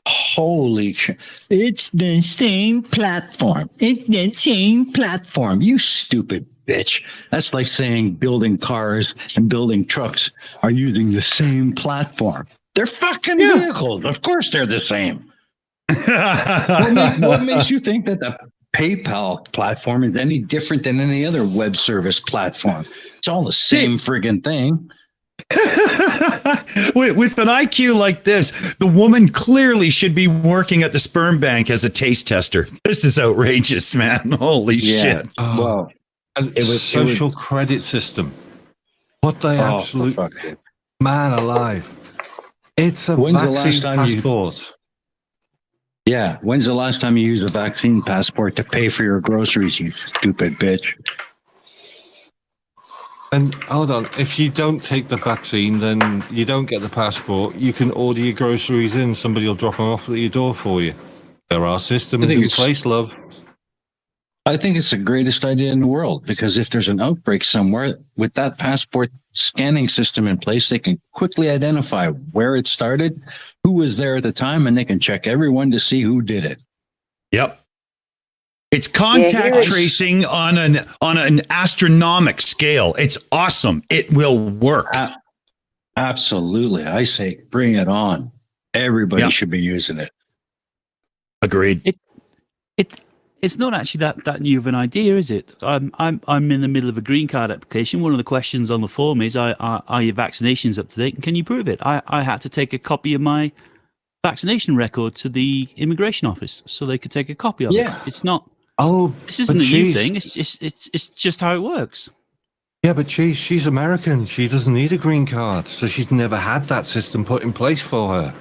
Holy shit. It's the same platform. It's the same platform. You stupid bitch. That's like saying building cars and building trucks are using the same platform. They're fucking vehicles. Of course they're the same. What makes you think that the PayPal platform is any different than any other web service platform? It's all the same friggin' thing. With an IQ like this, the woman clearly should be working at the sperm bank as a taste tester. This is outrageous, man. Holy shit. Well, and it was social credit system. What they absolute man alive. It's a vaccine passport. Yeah. When's the last time you used a vaccine passport to pay for your groceries, you stupid bitch? And hold on, if you don't take the vaccine, then you don't get the passport. You can order your groceries in. Somebody will drop them off at your door for you. There are systems in place, love. I think it's the greatest idea in the world, because if there's an outbreak somewhere, with that passport, scanning system in place, they can quickly identify where it started, who was there at the time, and they can check everyone to see who did it. Yep. It's contact tracing on an astronomic scale. It's awesome. It will work. Absolutely. I say bring it on. Everybody should be using it. Agreed. It's not actually that new of an idea, is it? I'm in the middle of a green card application. One of the questions on the form is, are your vaccinations up to date? And can you prove it? I had to take a copy of my vaccination record to the immigration office so they could take a copy of it. It's not. Oh, this isn't a new thing. It's just how it works. Yeah, but she's American. She doesn't need a green card, so she's never had that system put in place for her.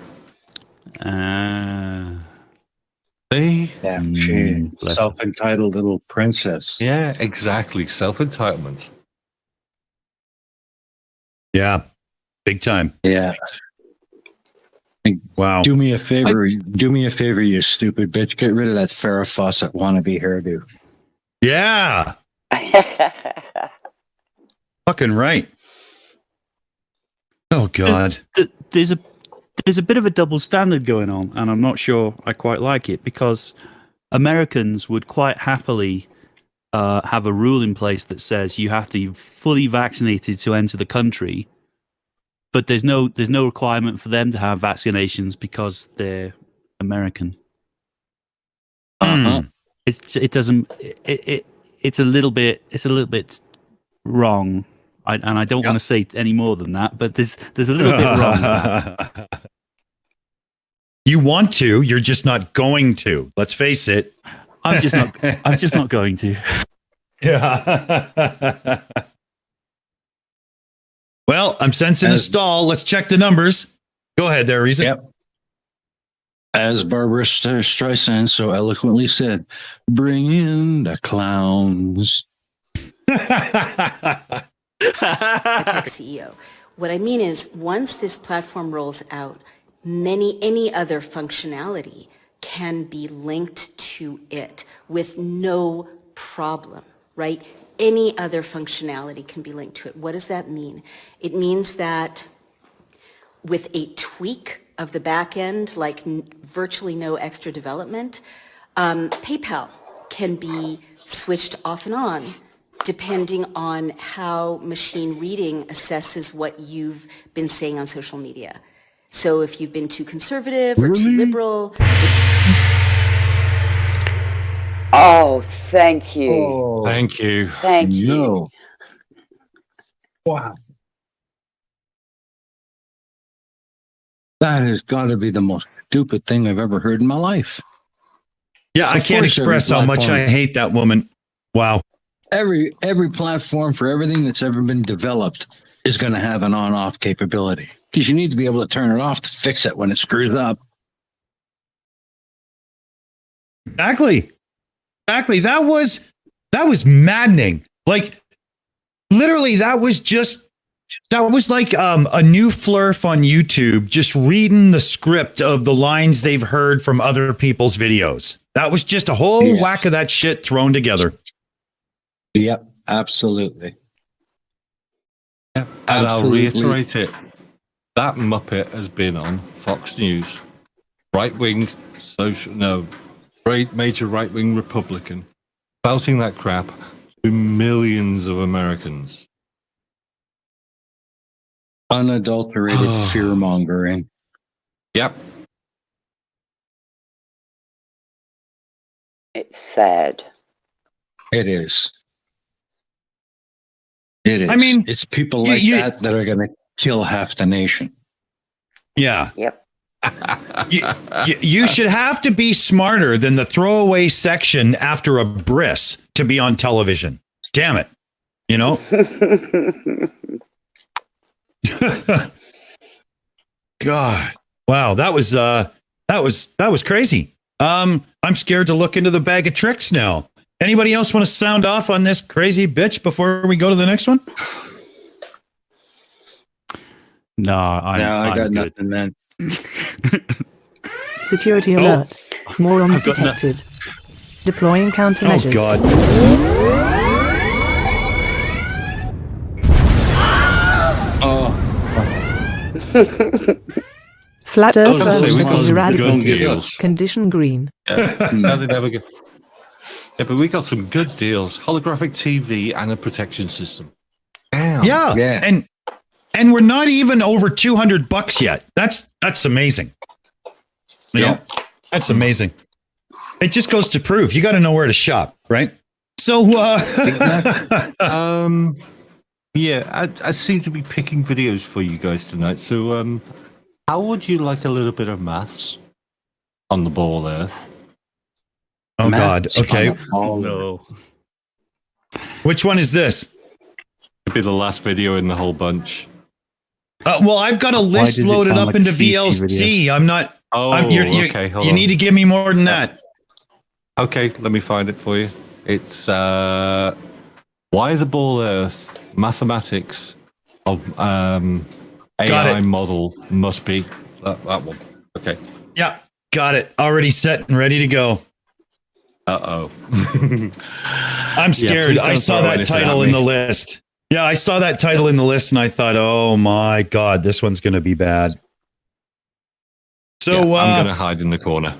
See? Yeah, she self-entitled little princess. Yeah, exactly. Self-entitlement. Yeah, big time. Yeah. Wow. Do me a favor, you stupid bitch. Get rid of that Farrah Fawcett wannabe hairdo. Yeah. Fucking right. Oh God. There's a bit of a double standard going on, and I'm not sure I quite like it, because Americans would quite happily have a rule in place that says you have to be fully vaccinated to enter the country, but there's no requirement for them to have vaccinations because they're American. It's a little bit wrong. And I don't want to say any more than that, but there's a little bit wrong. You want to, you're just not going to. Let's face it. I'm just not going to. Yeah. Well, I'm sensing a stall. Let's check the numbers. Go ahead there, Reason. Yep. As Barbara Streisand so eloquently said, bring in the clowns. A tech CEO. What I mean is, once this platform rolls out, any other functionality can be linked to it with no problem, right? Any other functionality can be linked to it. What does that mean? It means that with a tweak of the back end, like virtually no extra development, PayPal can be switched off and on depending on how machine reading assesses what you've been saying on social media. So if you've been too conservative or too liberal. Oh, thank you. Oh, thank you. Thank you. Wow. That has got to be the most stupid thing I've ever heard in my life. Yeah, I can't express how much I hate that woman. Wow. Every platform for everything that's ever been developed is going to have an on-off capability, because you need to be able to turn it off to fix it when it screws up. Exactly. That was maddening. Like, literally, that was like a new flurf on YouTube, just reading the script of the lines they've heard from other people's videos. That was just a whole whack of that shit thrown together. Yep, absolutely. Yep. And I'll reiterate it. That Muppet has been on Fox News, major right-wing Republican, spouting that crap to millions of Americans. Unadulterated fear-mongering. Yep. It's sad. It is. It is. I mean, it's people like that are going to kill half the nation. Yeah. Yep. You should have to be smarter than the throwaway section after a bris to be on television. Damn it. You know? God. Wow, that was crazy. I'm scared to look into the bag of tricks now. Anybody else want to sound off on this crazy bitch before we go to the next one? No, I got good. nothing, man. Security alert. Morons detected. Deploying countermeasures. Oh, God. Flat I Earth was gonna say, we got versus some radical good deals. condition green. No, they never go. Yeah, but we got some good deals. Holographic TV and a protection system. Damn. Yeah. And we're not even over $200 yet. That's amazing. You know, that's amazing. It just goes to prove you got to know where to shop, right? So, yeah, I seem to be picking videos for you guys tonight. So, how would you like a little bit of maths on the ball Earth? Oh God. Okay. No. Which one is this? It'd be the last video in the whole bunch. Well, I've got a list does it loaded sound up like a into CC VLC. video? I'm not. Oh, okay. Hold You on. need to give me more than that. Okay, let me find it for you. It's why the ball Earth mathematics of AI model must be that one. Okay. Yeah, got it. Already set and ready to go. Uh-oh. I'm scared. please I don't saw throw that anything title at in me. the list. Yeah, I saw that title in the list and I thought, oh my God, this one's going to be bad. So I'm going to hide in the corner.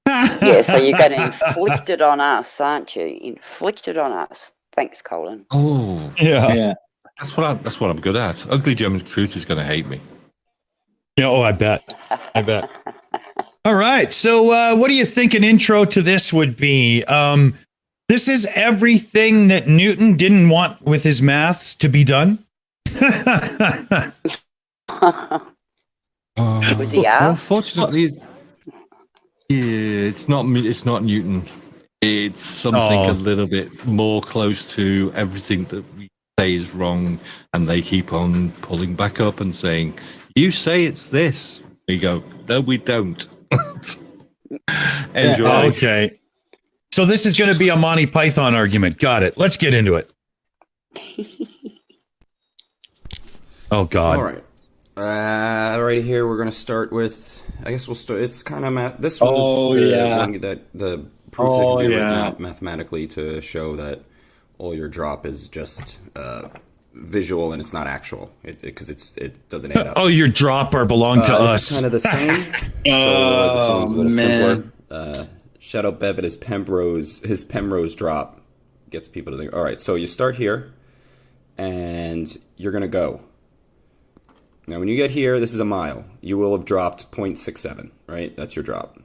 Yeah, so you're going to inflict it on us, aren't you? Inflict it on us. Thanks, Colin. Oh, yeah. that's what I'm good at. Ugly German Truth is going to hate me. Yeah, oh, I bet. All right. So what do you think an intro to this would be? This is everything that Newton didn't want with his maths to be done. Was he asked? Unfortunately, it's not Newton. It's something a little bit more close to everything that we say is wrong, and they keep on pulling back up and saying, "You say it's this." We go, "No, we don't." Enjoy. Okay. So this is going to be a Monty Python argument. Got it. Let's get into it. Oh, God. All right. Right here, we're going to start with, I guess we'll start, it's kind of math. This one is one that the proof that can be written out mathematically to show that all your drop is just visual and it's not actual because it doesn't add up. Oh, your drop or belong to us. This is kind of the same. So this one's a little simpler. Shadow Bev at his Pemrose drop gets people to think, all right, so you start here and you're going to go. Now, when you get here, this is a mile. You will have dropped 0.67, right? That's your drop.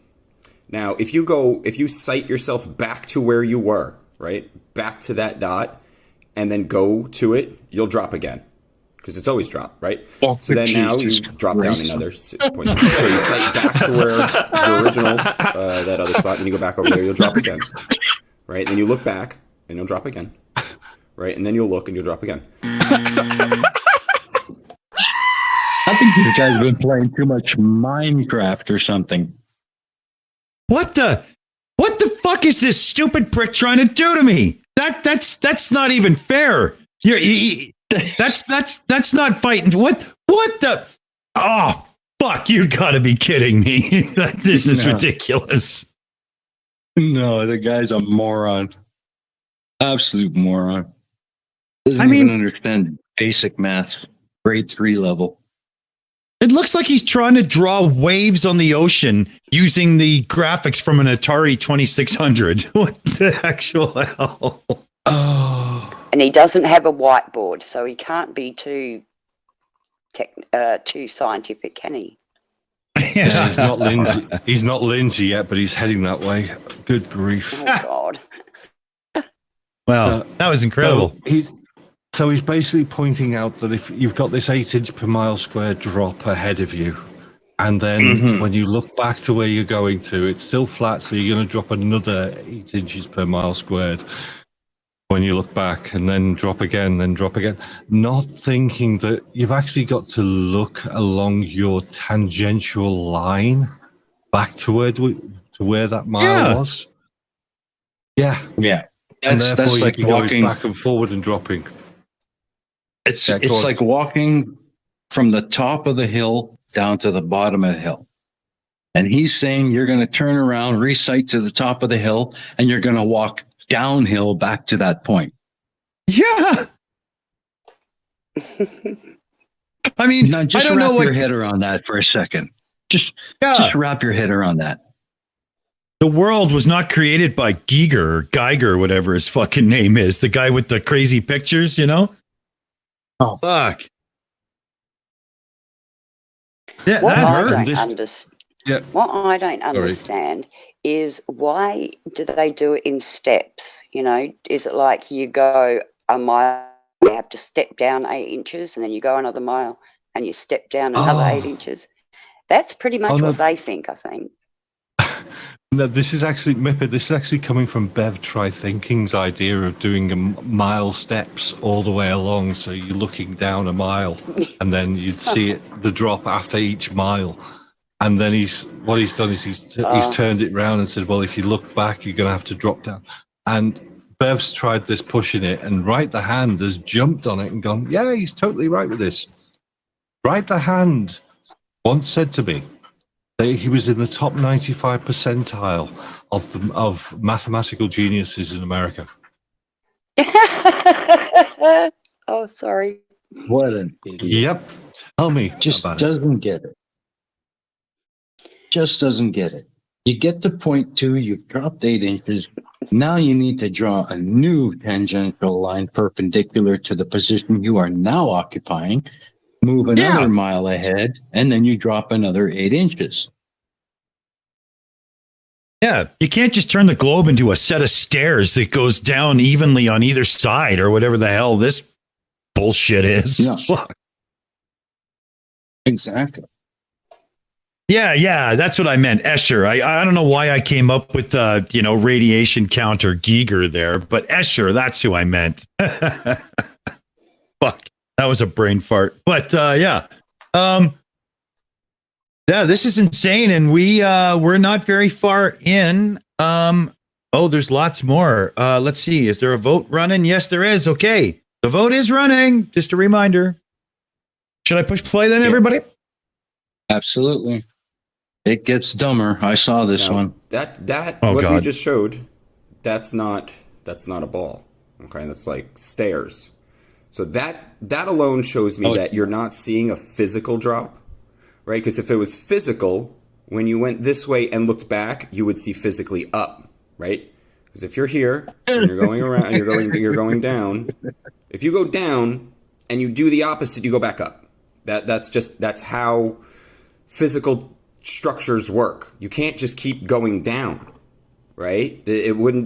Now, if you sight yourself back to where you were, right? Back to that dot and then go to it, you'll drop again. Because it's always drop, right? Oh, so then now you drop down another 6.6. So you sight back to where your original, that other spot, and you go back over there, you'll drop again. Right? Then you look back, and you'll drop again. Right? And then you'll look, and you'll drop again. I think these guys have been playing too much Minecraft or something. What the fuck is this stupid prick trying to do to me? That's not even fair. That's not fighting. What the? Oh, fuck. You gotta be kidding me. This is ridiculous. No, the guy's a moron. Absolute moron. Doesn't even understand basic maths, grade 3 level. It looks like he's trying to draw waves on the ocean using the graphics from an Atari 2600. What the actual hell? Oh. And he doesn't have a whiteboard, so he can't be too scientific, can he? Yeah, he's not Lindsay. He's not Lindsay yet, but he's heading that way. Good grief! Oh God! Wow, that was incredible. So he's basically pointing out that if you've got this 8-inch per mile square drop ahead of you, and then when you look back to where you're going to, it's still flat, so you're going to drop another 8 inches per mile squared. When you look back, and then drop again, not thinking that you've actually got to look along your tangential line back to where that mile was. Yeah. That's like walking back and forward and dropping. It's like walking from the top of the hill down to the bottom of the hill. And he's saying you're going to turn around, recite to the top of the hill, and you're going to walk downhill back to that point. Yeah. I mean, Now, just I don't know wrap your what head around that for a second. Just wrap your head around that. the world was not created by Geiger, whatever his fucking name is. The guy with the crazy pictures, you know? Oh, fuck. Yeah, What that I hurt. don't understand is why do they do it in steps? You know, is it like you go a mile, you have to step down 8 inches, and then you go another mile and you step down another 8 inches? That's pretty much what they think, I think. No, this is actually, Mipet, this is actually coming from Bev Try Thinking's idea of doing a mile steps all the way along. So you're looking down a mile and then you'd see the drop after each mile. And then what he's done is he's turned it around and said, well, if you look back, you're going to have to drop down. And Bev's tried this pushing it, and Right the Hand has jumped on it and gone, yeah, he's totally right with this. Right the Hand once said to me that he was in the top 95 percentile of mathematical geniuses in America. Oh, sorry. What an idiot. Yep. Tell me. Just doesn't get it. Just doesn't get it. You get to point 2, you've dropped 8 inches. Now you need to draw a new tangential line perpendicular to the position you are now occupying, move another mile ahead, and then you drop another 8 inches. Yeah, you can't just turn the globe into a set of stairs that goes down evenly on either side or whatever the hell this bullshit is. Yeah. Exactly. Yeah, that's what I meant. Escher. I don't know why I came up with radiation counter Geiger there, but Escher, that's who I meant. Fuck, that was a brain fart. But yeah, this is insane, and we're not very far in. There's lots more. Let's see. Is there a vote running? Yes, there is. Okay, the vote is running. Just a reminder. Should I push play then, everybody? Absolutely. It gets dumber. I saw this one. We just showed, that's not a ball. Okay, that's like stairs. So that alone shows me that you're not seeing a physical drop, right? Because if it was physical, when you went this way and looked back, you would see physically up, right? Because if you're here and you're going around and you're going down, if you go down and you do the opposite, you go back up. That's how physical structures work. You can't just keep going down, right? It would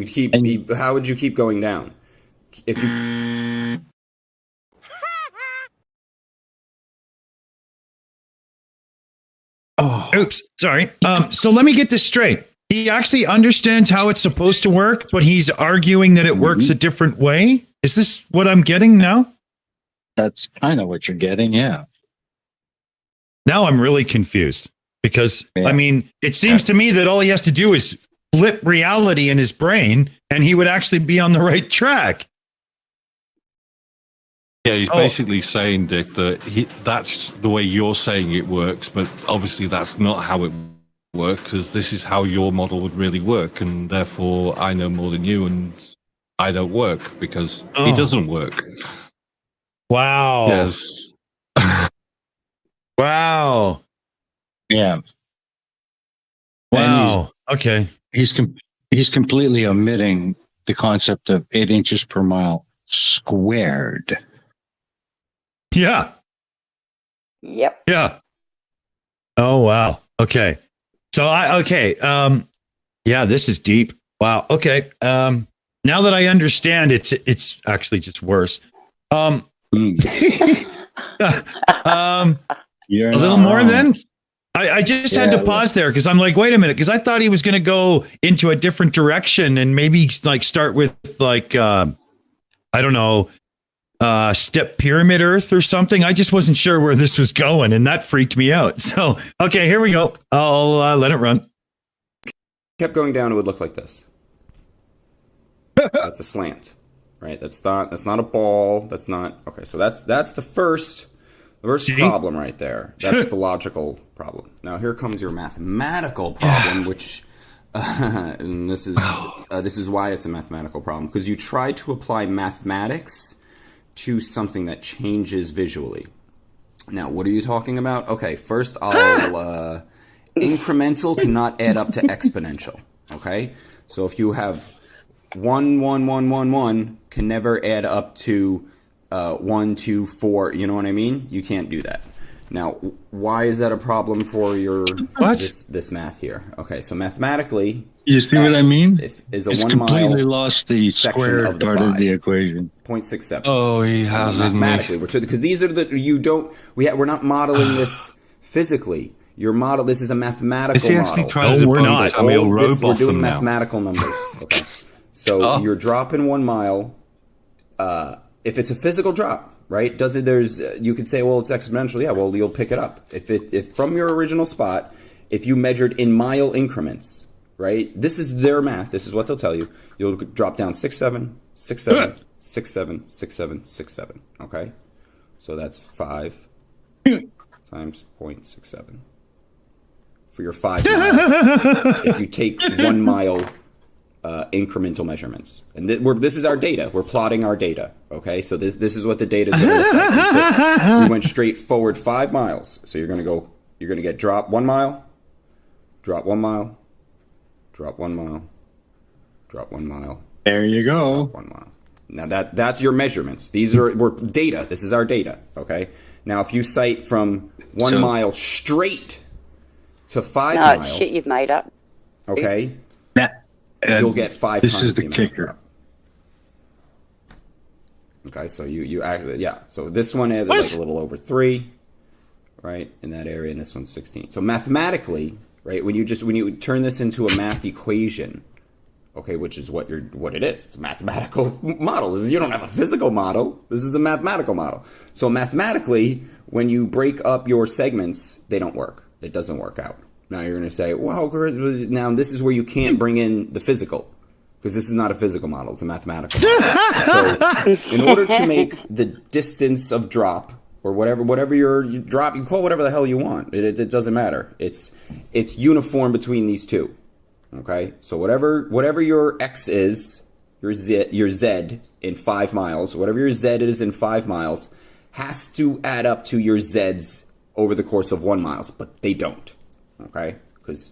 keep. How would you keep going down? If you. Oops, sorry. So let me get this straight. He actually understands how it's supposed to work, but he's arguing that it works a different way. Is this what I'm getting now? That's kind of what you're getting, yeah. Now I'm really confused because, I mean, it seems to me that all he has to do is flip reality in his brain and he would actually be on the right track. Yeah, he's basically saying, Dick, that that's the way you're saying it works, but obviously that's not how it works, because this is how your model would really work, and therefore I know more than you, and I don't work because he doesn't work. Wow. Yes. Wow. Yeah. Wow. Okay. He's completely omitting the concept of 8 inches per mile squared. Yeah. Yep. Yeah. Oh, wow. Okay. So yeah, this is deep. Wow. Okay. Now that I understand, it's actually just worse. A little more then. I just had to pause there because I'm like, wait a minute, because I thought he was going to go into a different direction and maybe like start with like I don't know, step pyramid Earth or something. I just wasn't sure where this was going, and that freaked me out. So okay, here we go. I'll let it run. Kept going down, it would look like this. That's a slant, right? That's not a ball. That's not okay. So that's the first problem right there. That's the logical problem. Now here comes your mathematical problem, which and this is why it's a mathematical problem, because you try to apply mathematics to something that changes visually. Now, what are you talking about? Okay, first I'll incremental cannot add up to exponential. Okay, so if you have 1, 1, 1, 1, 1 can never add up to 1, 2, 4. You know what I mean? You can't do that. Now, why is that a problem for your this math here? Okay, so mathematically, you see what I mean? Is a He's 1 mile completely lost the square part of the equation. 0.67. Oh, he has mathematically, because these are we're not modeling this physically. Your model. This is a mathematical is he actually model. trying to we're not. Samuel We're doing now? mathematical numbers. Okay, so you're dropping 1 mile. If it's a physical drop, right? You could say, well, it's exponential. Yeah, well, you'll pick it up. If from your original spot, if you measured in mile increments, right? This is their math. This is what they'll tell you. You'll drop down 6, 7, 6, 7, 6, 7, 6, 7, 6, 7. Okay, so that's 5 times 0.67 for your 5 miles. If you take 1 mile incremental measurements, and this is our data. We're plotting our data. Okay, so this is what the data is going to look like. We went straight forward 5 miles. So you're going to get drop 1 mile, drop 1 mile, drop 1 mile, drop 1 mile. There you go. 1 mile. Now that's your measurements. We're data. This is our data. Okay. Now if you cite from 1 mile straight to 5 miles, no, shit, you've made up. Okay. You'll get 5 this times. This is the kicker. Okay, so you actually, yeah. So this one is like a little over 3, right, in that area, and this one's 16. So mathematically, right, when you turn this into a math equation, okay, which is what it is. It's a mathematical model. You don't have a physical model. This is a mathematical model. So mathematically, when you break up your segments, they don't work. It doesn't work out. Now you're going to say, well, now this is where you can't bring in the physical, because this is not a physical model. It's a mathematical model. So in order to make the distance of drop, or whatever your drop, you call whatever the hell you want. It doesn't matter. It's uniform between these two. Okay? So whatever your X is, your Z in 5 miles, whatever your Z is in 5 miles, has to add up to your Zs over the course of 1 mile, but they don't. Okay, because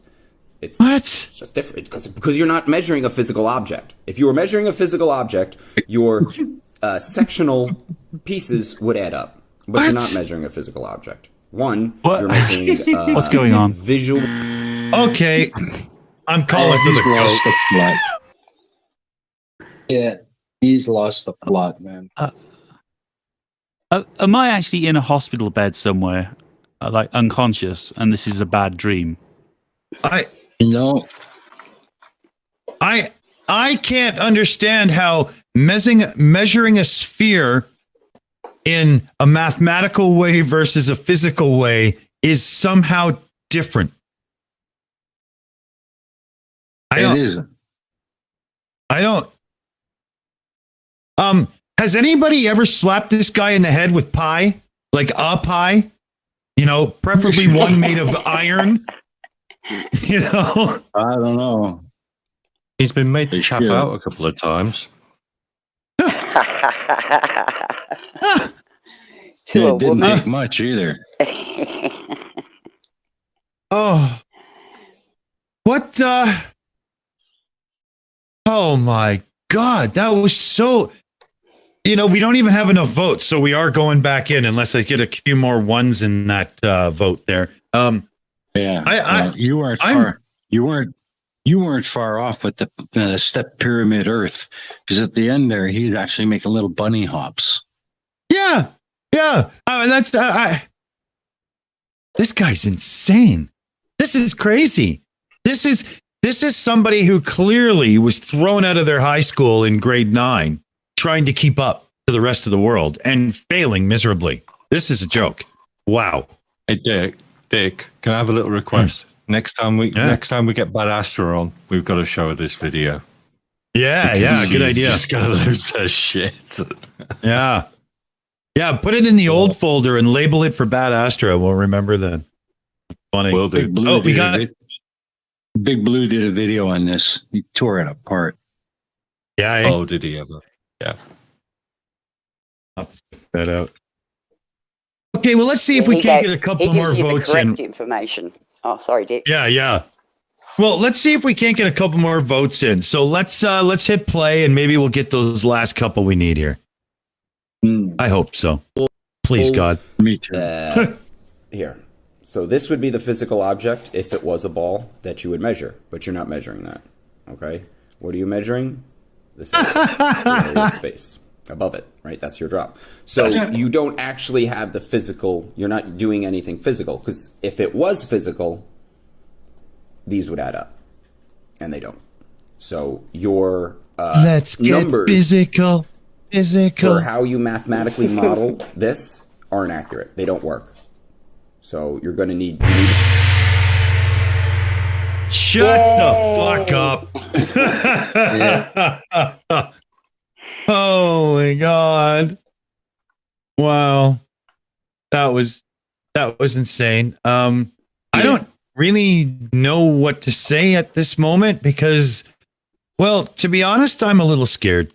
it's just different. Because you're not measuring a physical object. If you were measuring a physical object, your sectional pieces would add up. But you're not measuring a physical object. You're measuring what's going on? Visual. Okay, I'm calling for the lost coach. the plot. Yeah, he's lost the plot, man. Am I actually in a hospital bed somewhere? Like unconscious, and this is a bad dream. I can't understand how measuring a sphere in a mathematical way versus a physical way is somehow different. It isn't. I don't. Has anybody ever slapped this guy in the head with pie? Like a pie? You know, preferably one made of iron. You know? I don't know. He's been made to chap out a couple of times. It didn't take much either. Oh. What? Oh my God. That was so. You know, we don't even have enough votes, so we are going back in unless I get a few more ones in that vote there. Yeah, you weren't far. You weren't far off with the step pyramid Earth, because at the end there, he'd actually make a little bunny hops. Yeah. This guy's insane. This is crazy. This is somebody who clearly was thrown out of their high school in grade 9. Trying to keep up to the rest of the world and failing miserably. This is a joke. Wow. Hey, Dick, can I have a little request? Next time we get Bad Astra on, we've got to show her this video. Yeah, good idea. She's gonna lose her shit. Yeah, put it in the old folder and label it for Bad Astra. We'll remember then. Funny. Will do. Big Blue did a video on this. He tore it apart. Yeah. Oh, did he ever? Yeah. I'll check that out. Okay, well, let's see if we can't get a couple more He gives you the votes correct in. information. Oh, sorry, Dick. Yeah. Well, let's see if we can't get a couple more votes in. So let's hit play, and maybe we'll get those last couple we need here. I hope so. Please, God. Me too. Here. So this would be the physical object if it was a ball that you would measure, but you're not measuring that. Okay? What are you measuring? This area of space above it, right? That's your drop. So you don't actually have the physical, you're not doing anything physical, because if it was physical, these would add up, and they don't. So your let's get numbers physical for how you mathematically model this aren't accurate. They don't work. So you're going to need... Shut the fuck up. Holy God. Wow. That was insane. I don't really know what to say at this moment because, well, to be honest, I'm a little scared.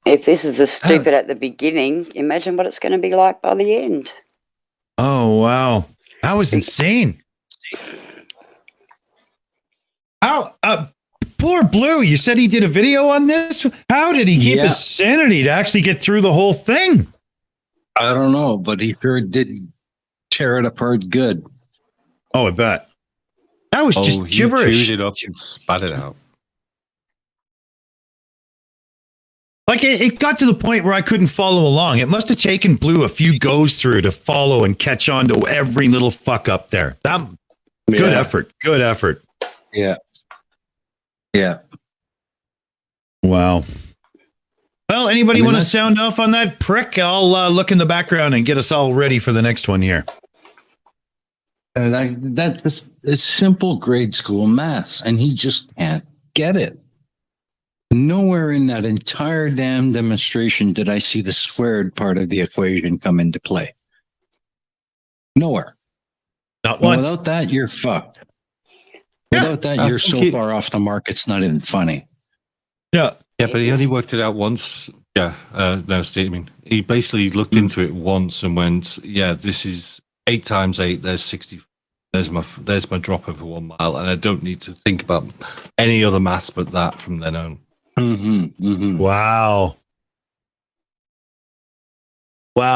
If this is the stupid at the beginning, imagine what it's going to be like by the end. Oh, wow. That was insane. How, poor Blue, you said he did a video on this? How did he keep his sanity to actually get through the whole thing? I don't know, but he sure did tear it apart good. Oh, I bet. That was just gibberish. He chewed it up and spat it out. Like, it got to the point where I couldn't follow along. It must have taken Blue a few goes through to follow and catch on to every little fuck up there. Good effort. Good effort. Yeah. Wow. Well, anybody want to sound off on that prick? I'll look in the background and get us all ready for the next one here. That's a simple grade school math, and he just can't get it. Nowhere in that entire damn demonstration did I see the squared part of the equation come into play. Nowhere. Not once. Without that, you're fucked. Without that, you're so far off the mark, it's not even funny. Yeah, but he only worked it out once. No, Steve, I mean, he basically looked into it once and went, this is 8 times 8, there's 60. There's my drop over 1 mile, and I don't need to think about any other maths but that from then on. Wow.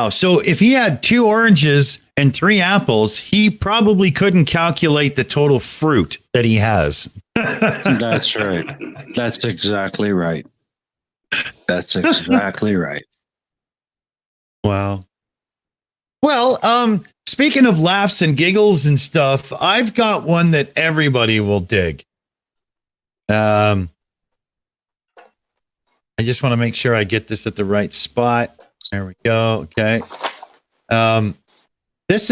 So if he had 2 oranges and 3 apples, he probably couldn't calculate the total fruit that he has. That's right. That's exactly right. That's exactly right. Wow. Well, speaking of laughs and giggles and stuff, I've got one that everybody will dig. I just want to make sure I get this at the right spot. There we go. Okay. This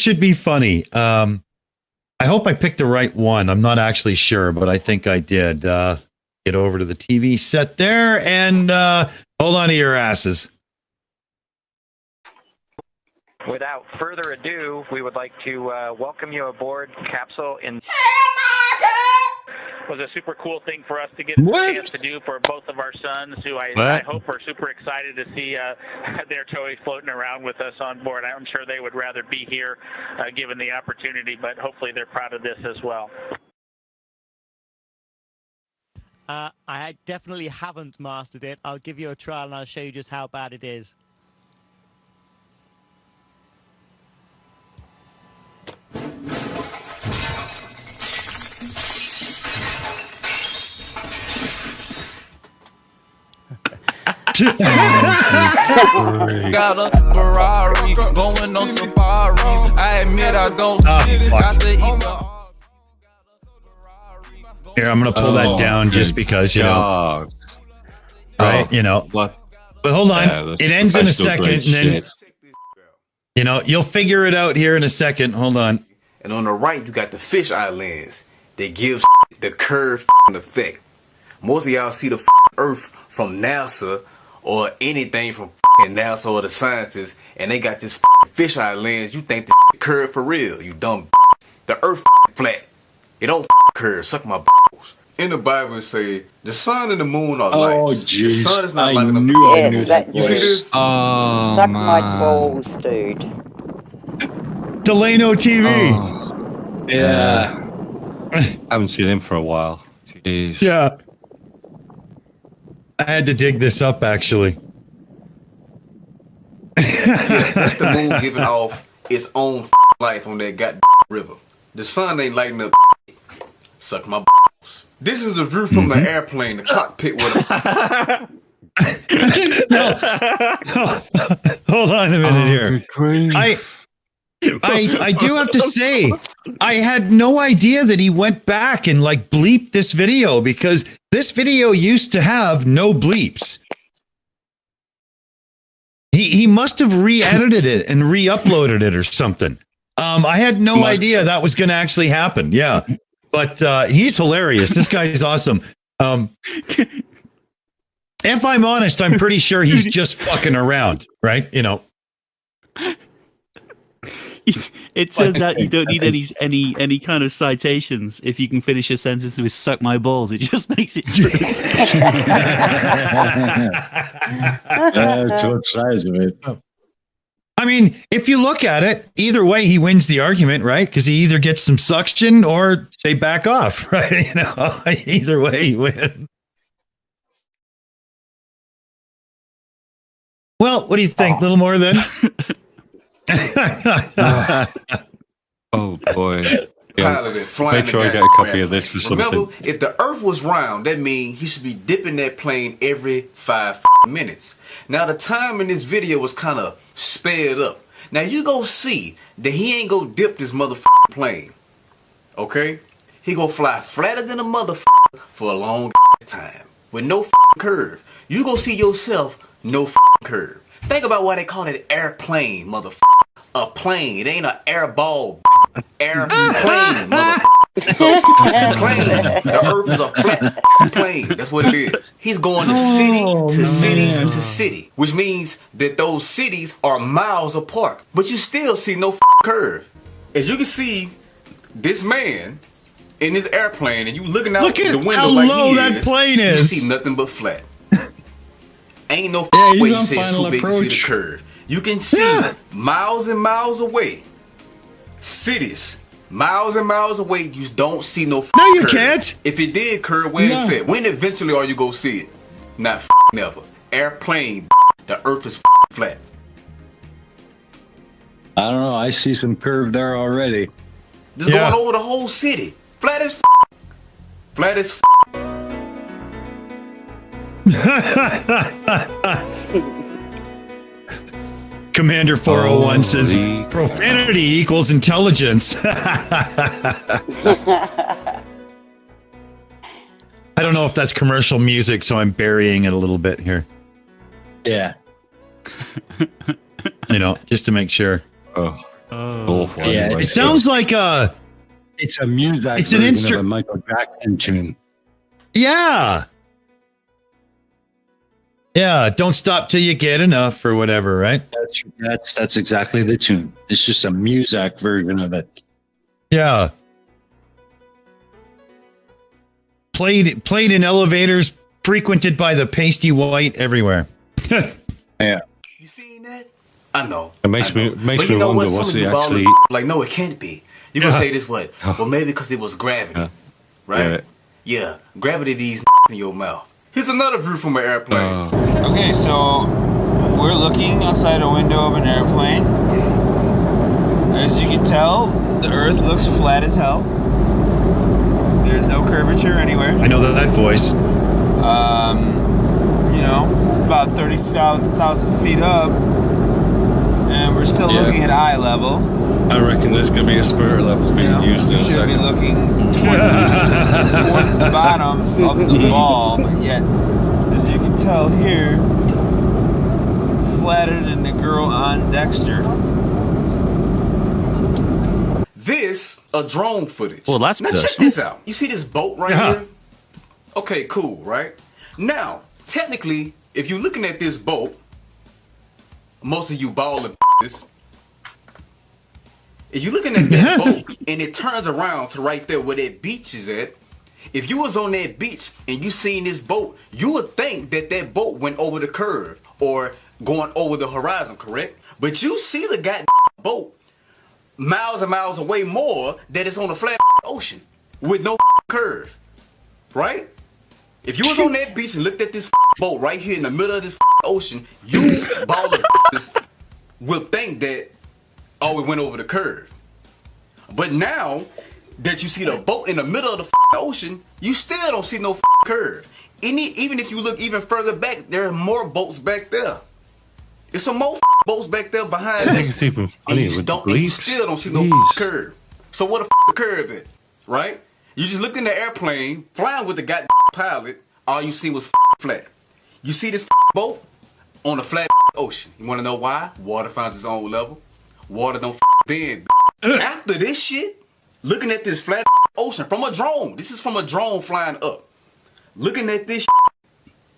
should be funny. I hope I picked the right one. I'm not actually sure, but I think I did. Get over to the TV set there and hold on to your asses. Without further ado, we would like to welcome you aboard Capsule in. Was a super cool thing for us to get a chance to do for both of our sons, who I hope are super excited to see their toys floating around with us on board. I'm sure they would rather be here given the opportunity, but hopefully they're proud of this as well. I definitely haven't mastered it. I'll give you a trial and I'll show you just how bad it is. Got a Ferrari going on safari. I admit I don't see got to eat the. Here, I'm going to pull that down just because, you know. Right, you know. But hold on. It ends in a second. And then, you know, you'll figure it out here in a second. Hold on. And on the right, you got the fisheye lens that gives the curved effect. Most of y'all see the Earth from NASA or anything from NASA or the scientists, and they got this fisheye lens. You think the curved for real, you dumb. The Earth flat. It don't curve. Suck my balls. in the Bible say the sun and the moon are Oh, lights. The jeez. sun is not I light enough. knew I knew Yes, that. that You see this? Oh, Suck man. my balls, dude. Delano TV. Oh, yeah. I haven't seen him for a while. Jeez. Yeah. I had to dig this up, actually. Yeah, that's the moon giving off its own life on that goddamn river. The sun ain't lighting up. Suck my balls. This is a view from the airplane, the cockpit with a... Hold on a minute here. I do have to say, I had no idea that he went back and like bleeped this video, because this video used to have no bleeps. He must have re-edited it and re-uploaded it or something. I had no idea that was going to actually happen. Yeah, but he's hilarious. This guy is awesome. If I'm honest, I'm pretty sure he's just fucking around, right? You know. It turns out you don't need any kind of citations if you can finish a sentence with "suck my balls." It just makes it true. That's what size of it. I mean, if you look at it, either way, he wins the argument, right? Because he either gets some suction or they back off, right? You know, either way, he wins. Well, what do you think? A little more then? Oh boy. Pilot it, flying. Make sure I get a copy of this for something. Remember, if the Earth was round, that means he should be dipping that plane every 5 minutes. Now the time in this video was kind of sped up. Now you go see that he ain't go dip this motherfucking plane. Okay? He go fly flatter than a motherfucker for a long time with no curve. You go see yourself, no curve. Think about why they call it airplane, motherfucker. A plane. It ain't an air ball. Airplane, motherfucker. So, plane. The Earth is a flat plane. That's what it is. He's going to city to city to city, which means that those cities are miles apart. But you still see no curve. As you can see, this man in this airplane, and you looking out the window how like low he that plane is. You see nothing but flat. Ain't no way you say it's too big to see the curve. You can see miles and miles away. Cities, miles and miles away, you don't see no No, you curve. can't. If it did curve, where it's at? When eventually are you gonna see it? Not never. Airplane, the Earth is flat. I don't know. I see some curve there already. Just going over the whole city. Flat as flat as Commander 401 says profanity equals intelligence. I don't know if that's commercial music, so I'm burying it a little bit here. Yeah. You know, just to make sure. Awful. Yeah, It sounds like it's a music. It's an version of a Michael Jackson tune. Yeah. Yeah, don't stop till you get enough or whatever, right? That's exactly the tune. It's just a music version of it. Yeah. Played in elevators, frequented by the pasty white everywhere. Yeah. You seen that? I know. It makes me But you know wonder what? what's Some of he you actually. like, no, it can't be. You gonna say this what? Well, maybe because it was gravity, right? Yeah, gravity these in your mouth. Here's another view from an airplane. Okay, so we're looking outside a window of an airplane. As you can tell, the Earth looks flat as hell. There's no curvature anywhere. I know that voice. You know, about 30,000 feet up, and we're still looking at eye level. I reckon there's going to be a spirit level being used in a Should second. be looking towards the bottom of the ball, but yet, as you can tell here, flatter than the girl on Dexter. This a drone footage. Well, that's now good. check this out. You see this boat right here? Okay, cool, right? Now, technically, if you're looking at this boat, most of you balling this. If you're looking at that boat and it turns around to right there where that beach is at, If you was on that beach and you seen this boat, you would think that that boat went over the curve or going over the horizon, correct? But you see the goddamn boat miles and miles away more that it's on a flat ocean with no curve, right? If you was on that beach and looked at this boat right here in the middle of this ocean, you ball of will think that, oh, it went over the curve. But now that you see the boat in the middle of the ocean, you still don't see no curve. Even if you look even further back, there are more boats back there. There's some more boats back there behind us. And you still don't see no curve. So what the curve is, right? You just looked in the airplane, flying with the goddamn pilot, all you see was flat. You see this boat on a flat ocean. You want to know why? Water finds its own level. Water don't bend. After this shit, looking at this flat ocean from a drone. This is from a drone flying up. Looking at this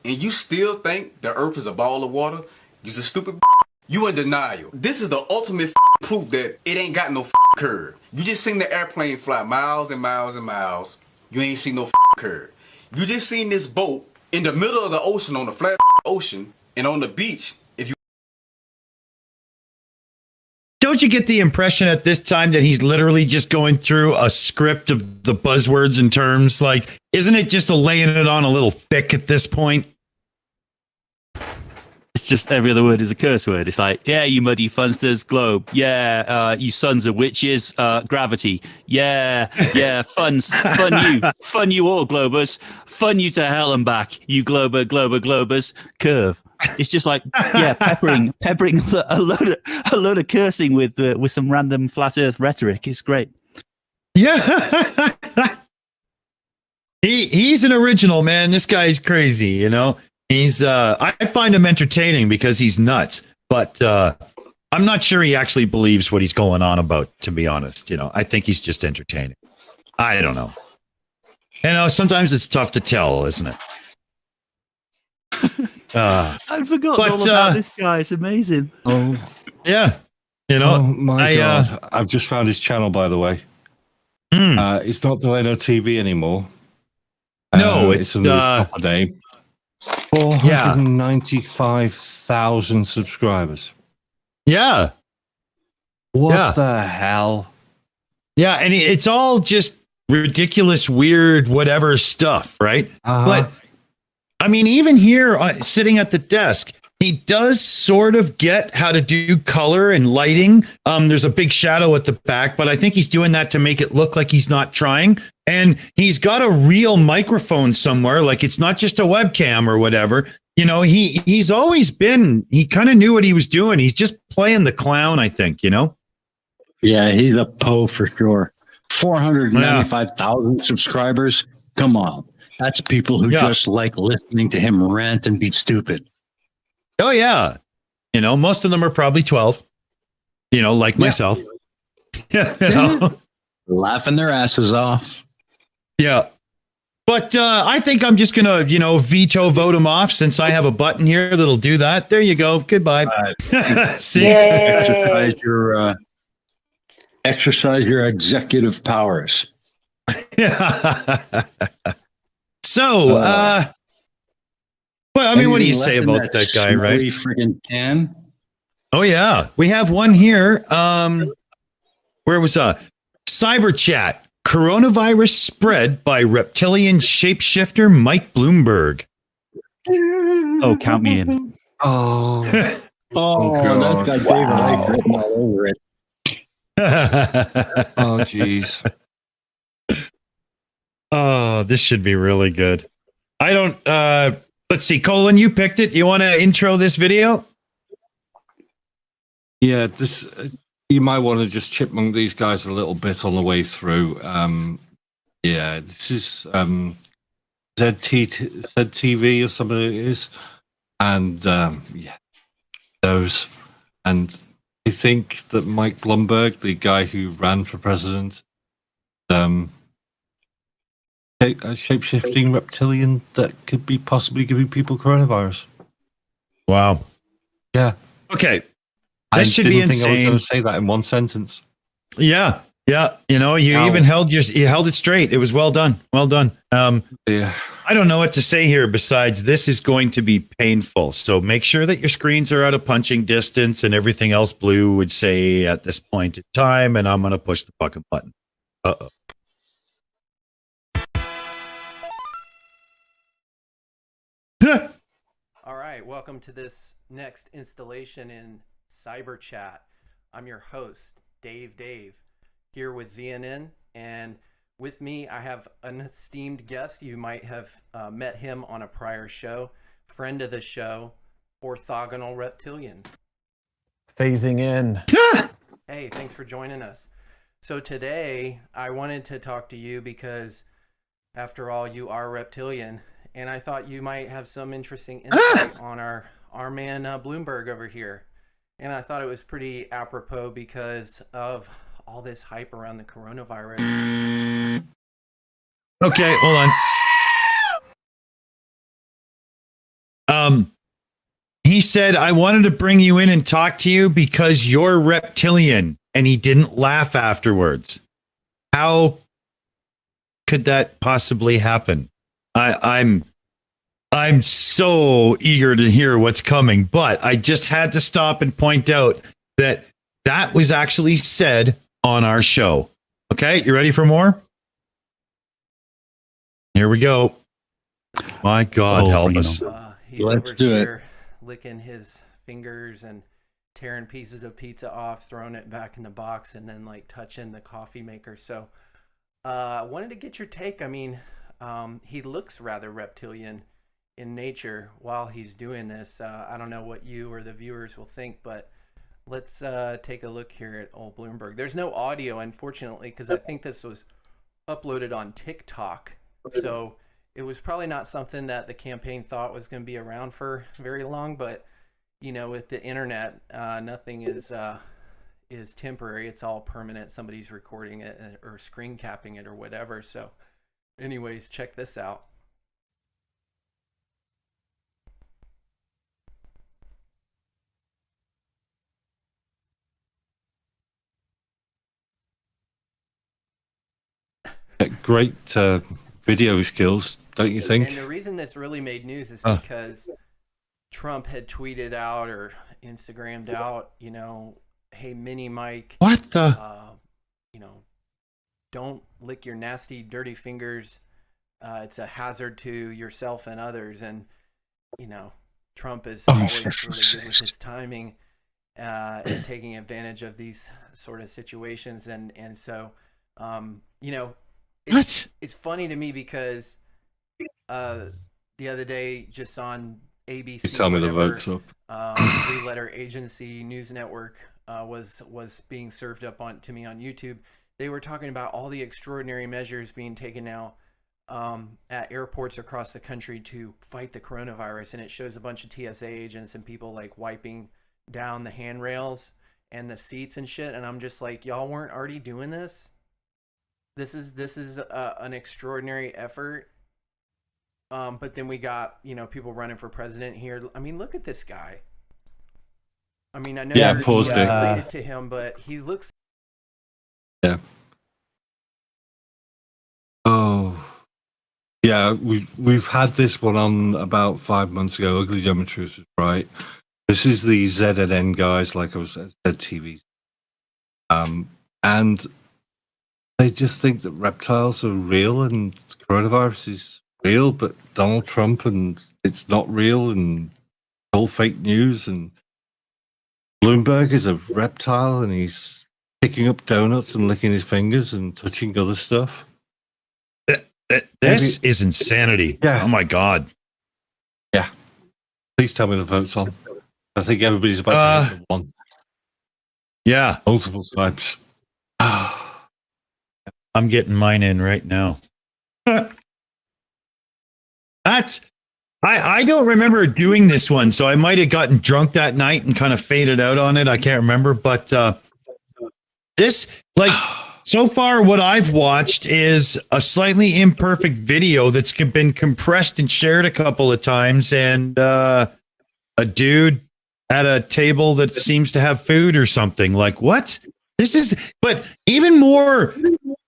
and you still think the earth is a ball of water? You're a stupid. You in denial. This is the ultimate proof that it ain't got no curve. You just seen the airplane fly miles and miles and miles. You ain't seen no curve. You just seen this boat in the middle of the ocean on the flat ocean and on the beach. If you don't you get the impression at this time that he's literally just going through a script of the buzzwords and terms? Like, isn't it just laying it on a little thick at this point? It's just every other word is a curse word. It's like, yeah, you muddy funsters, globe. Yeah, you sons of witches, gravity. Yeah, fun you all, globers. Fun you to hell and back, you globers, curve. It's just like, yeah, peppering a load of cursing with some random flat Earth rhetoric. It's great. Yeah, he's an original, man. This guy's crazy, you know. He's I find him entertaining because he's nuts, but I'm not sure he actually believes what he's going on about, to be honest. You know, I think he's just entertaining. I don't know. You know, sometimes it's tough to tell, isn't it? I forgot all about this guy. It's amazing. Oh, yeah. You know, oh my God. I've just found his channel, by the way. It's not Delano TV anymore. No, it's a proper name. 495,000 subscribers. Yeah. What the hell? Yeah, and it's all just ridiculous, weird, whatever stuff, right? But I mean, even here, sitting at the desk, he does sort of get how to do color and lighting. There's a big shadow at the back, but I think he's doing that to make it look like he's not trying. And he's got a real microphone somewhere, like it's not just a webcam or whatever. You know, he's always been, he kind of knew what he was doing. He's just playing the clown, I think, you know? Yeah, he's a Poe for sure. 495,000 subscribers. Come on. That's people who just like listening to him rant and be stupid. Oh, yeah. You know, most of them are probably 12, you know, like myself. Yeah. You know? Laughing their asses off. Yeah. But I think I'm just going to, you know, veto vote him off since I have a button here that'll do that. There you go. Goodbye. See? Exercise your executive powers. So, well, I mean, what do you say about that guy, right? Friggin' can. Oh, yeah. We have one here. Where was Cyber Chat? Coronavirus spread by reptilian shapeshifter Mike Bloomberg. Oh, count me in. Oh, that's got David Icke written all over it. Oh, jeez. Oh, this should be really good. I don't. Let's see, Colin, you picked it. You want to intro this video? Yeah, this. You might want to just chipmunk these guys a little bit on the way through. Yeah, this is ZTV or something it is. And yeah, those. And I think that Mike Bloomberg, the guy who ran for president, a shape-shifting reptilian that could be possibly giving people coronavirus. Wow. Yeah. Okay. This should be insane. I was going to say that in one sentence. Yeah. Yeah, you even held it straight. It was well done. Well done. Yeah. I don't know what to say here besides this is going to be painful. So make sure that your screens are out of punching distance and everything else Blue would say at this point in time. And I'm going to push the fucking button. Uh-oh. All right, welcome to this next installation in Cyber Chat. I'm your host, Dave, here with ZNN, and with me I have an esteemed guest. You might have met him on a prior show, friend of the show, Orthogonal Reptilian. Phasing in. Hey, thanks for joining us. So today I wanted to talk to you because, after all, you are Reptilian, and I thought you might have some interesting insight on our man Bloomberg over here. And I thought it was pretty apropos because of all this hype around the coronavirus. Okay, hold on. He said, I wanted to bring you in and talk to you because you're reptilian, and he didn't laugh afterwards. How could that possibly happen? I'm so eager to hear what's coming, but I just had to stop and point out that was actually said on our show. Okay, you ready for more? Here we go. My God, help us. He's Let's do it. Licking his fingers and tearing pieces of pizza off, throwing it back in the box, and then like touching the coffee maker. So I wanted to get your take. I mean, he looks rather reptilian in nature while he's doing this. I don't know what you or the viewers will think, but let's take a look here at old Bloomberg. There's no audio, unfortunately, because I think this was uploaded on TikTok. So it was probably not something that the campaign thought was going to be around for very long. But, with the internet, nothing is temporary. It's all permanent. Somebody's recording it or screen capping it or whatever. So anyways, check this out. Great video skills, don't you think? And the reason this really made news is because Trump had tweeted out or Instagrammed out, hey, Mini Mike, what the? Don't lick your nasty, dirty fingers. It's a hazard to yourself and others. And, Trump is always really good with his timing and taking advantage of these sort of situations. And so, it's funny to me because the other day, just on ABC, tell me the votes up. 3-letter agency news network was being served up to me on YouTube. They were talking about all the extraordinary measures being taken now at airports across the country to fight the coronavirus, and it shows a bunch of TSA agents and people like wiping down the handrails and the seats and shit. And I'm just like, y'all weren't already doing this? This is an extraordinary effort. But then we got, people running for president here. I mean, look at this guy. I mean, I know you're related to him, but he looks. Yeah. Oh. Yeah, we've had this one on about 5 months ago. Ugly Geometry was right. This is the ZNN guys, like I was at ZTV. And they just think that reptiles are real and coronavirus is real, but Donald Trump and it's not real and all fake news. And Bloomberg is a reptile and he's picking up donuts and licking his fingers and touching other stuff. This is insanity. Yeah. Oh my God. Yeah. Please tell me the vote's on. I think everybody's about to hit the one. Yeah. Multiple times. I'm getting mine in right now. I don't remember doing this one, so I might have gotten drunk that night and kind of faded out on it. I can't remember, but this, so far what I've watched is a slightly imperfect video that's been compressed and shared a couple of times, and a dude at a table that seems to have food or something. Like, what? But even more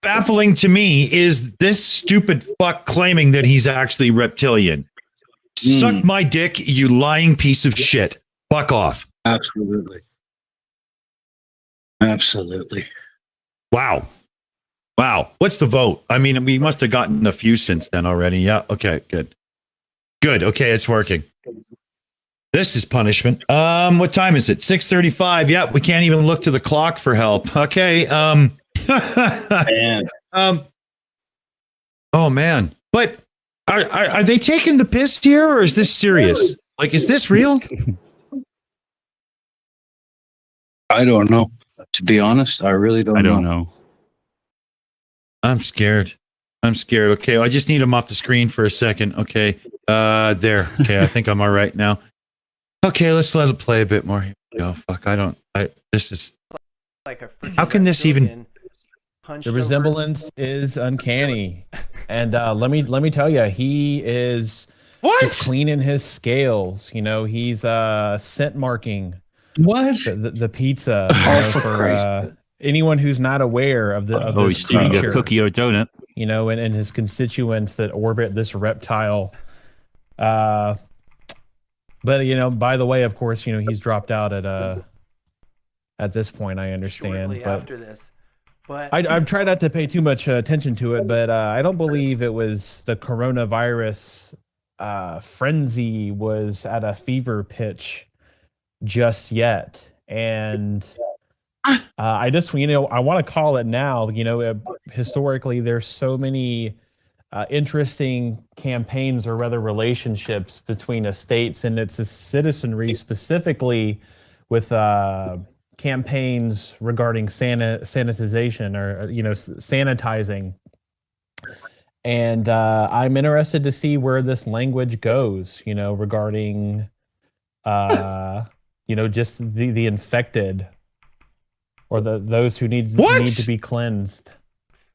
baffling to me is this stupid fuck claiming that he's actually reptilian. Suck my dick, you lying piece of shit. Fuck off. Absolutely. Wow. What's the vote? I mean, we must have gotten a few since then already. Yeah. Okay, good. Okay, it's working. This is punishment. What time is it? 6:35. Yeah, we can't even look to the clock for help. Okay. Oh man. But are they taking the piss here, or is this serious? Like, is this real? I don't know. To be honest, I really don't know. I don't know. I'm scared. Okay, I just need him off the screen for a second. Okay. There. Okay, I think I'm all right now. Okay, let's let it play a bit more. Here we go. Fuck, this is like a how can this even... The resemblance is uncanny. And let me tell you, he is just cleaning his scales. You know, he's scent marking the pizza for anyone who's not aware of he's stealing a cookie or a donut. You know, and his constituents that orbit this reptile. But you know, by the way, of course, you know, he's dropped out at this point. I understand. Shortly but after this, but I've tried not to pay too much attention to it. But I don't believe it was the coronavirus frenzy was at a fever pitch just yet, and I just, you know, I want to call it now. You know, historically, there's so many interesting campaigns, or rather relationships between estates and its citizenry, specifically with campaigns regarding sanitization, or you know, sanitizing. And I'm interested to see where this language goes, you know, regarding you know, just the infected, or those who need to be cleansed.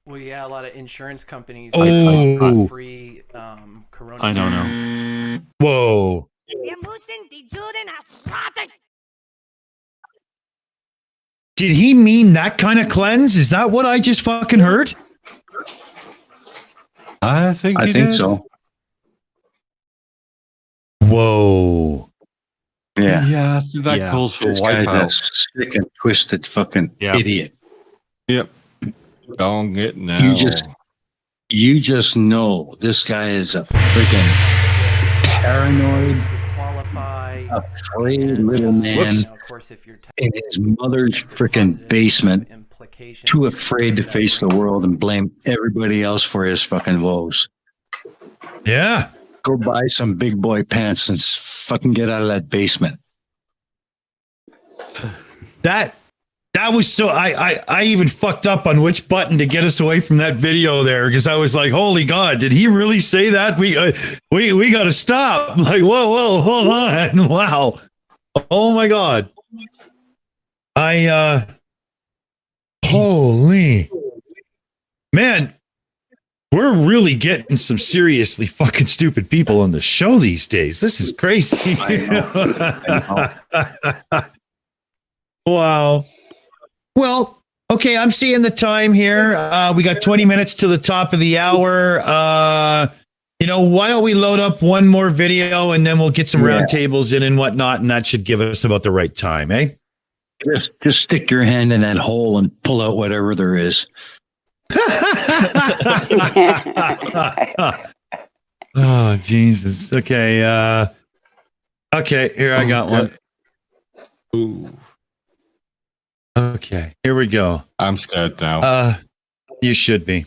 well, yeah, a lot of insurance companies Oh. free corona. I don't know. Whoa. Wir müssen die Juden erschlagen. Did he mean that kind of cleanse? Is that what I just fucking heard? I think so. Whoa. Yeah. Yeah, I think that calls for This guy's a wipeout. sick and twisted fucking idiot. Yep. Don't get now. You just know this guy is a freaking paranoid, afraid little man in his mother's freaking basement, too afraid to face the world and blame everybody else for his fucking woes. Yeah. Go buy some big boy pants and fucking get out of that basement. That was so I even fucked up on which button to get us away from that video there, because I was like, holy God, did he really say that? We got to stop. Like, whoa, hold on. Wow. Oh my God. Holy man, we're really getting some seriously fucking stupid people on the show these days. This is crazy. I know. Wow. Well, okay, I'm seeing the time here. We got 20 minutes to the top of the hour. You know, why don't we load up one more video, and then we'll get some roundtables in and whatnot, and that should give us about the right time, eh? Just stick your hand in that hole and pull out whatever there is. Oh, Jesus. Okay. Okay, here I got one. Ooh. Okay, here we go. I'm scared now. You should be.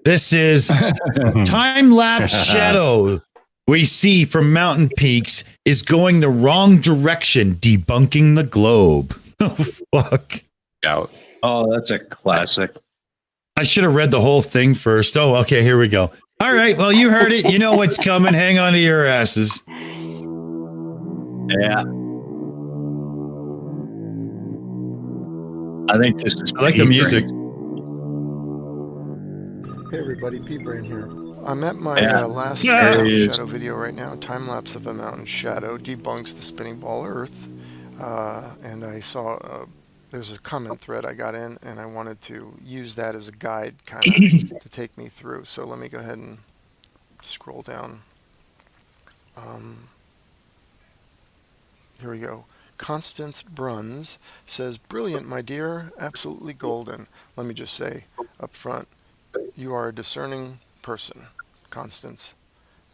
This is time-lapse shadow we see from mountain peaks is going the wrong direction, debunking the globe. Oh, fuck. Out. Oh, that's a classic. I should have read the whole thing first. Oh, okay, here we go. All right, well, you heard it. You know what's coming. Hang on to your asses. Yeah. I think this is. I like the music. Hey everybody, P-Brain here. I'm at my last mountain shadow video right now. Time lapse of a mountain shadow debunks the spinning ball Earth, and I saw there's a comment thread I got in, and I wanted to use that as a guide, kind of, to take me through. So let me go ahead and scroll down. Here we go. Constance Bruns says, "Brilliant, my dear. Absolutely golden." Let me just say up front, you are a discerning person, Constance.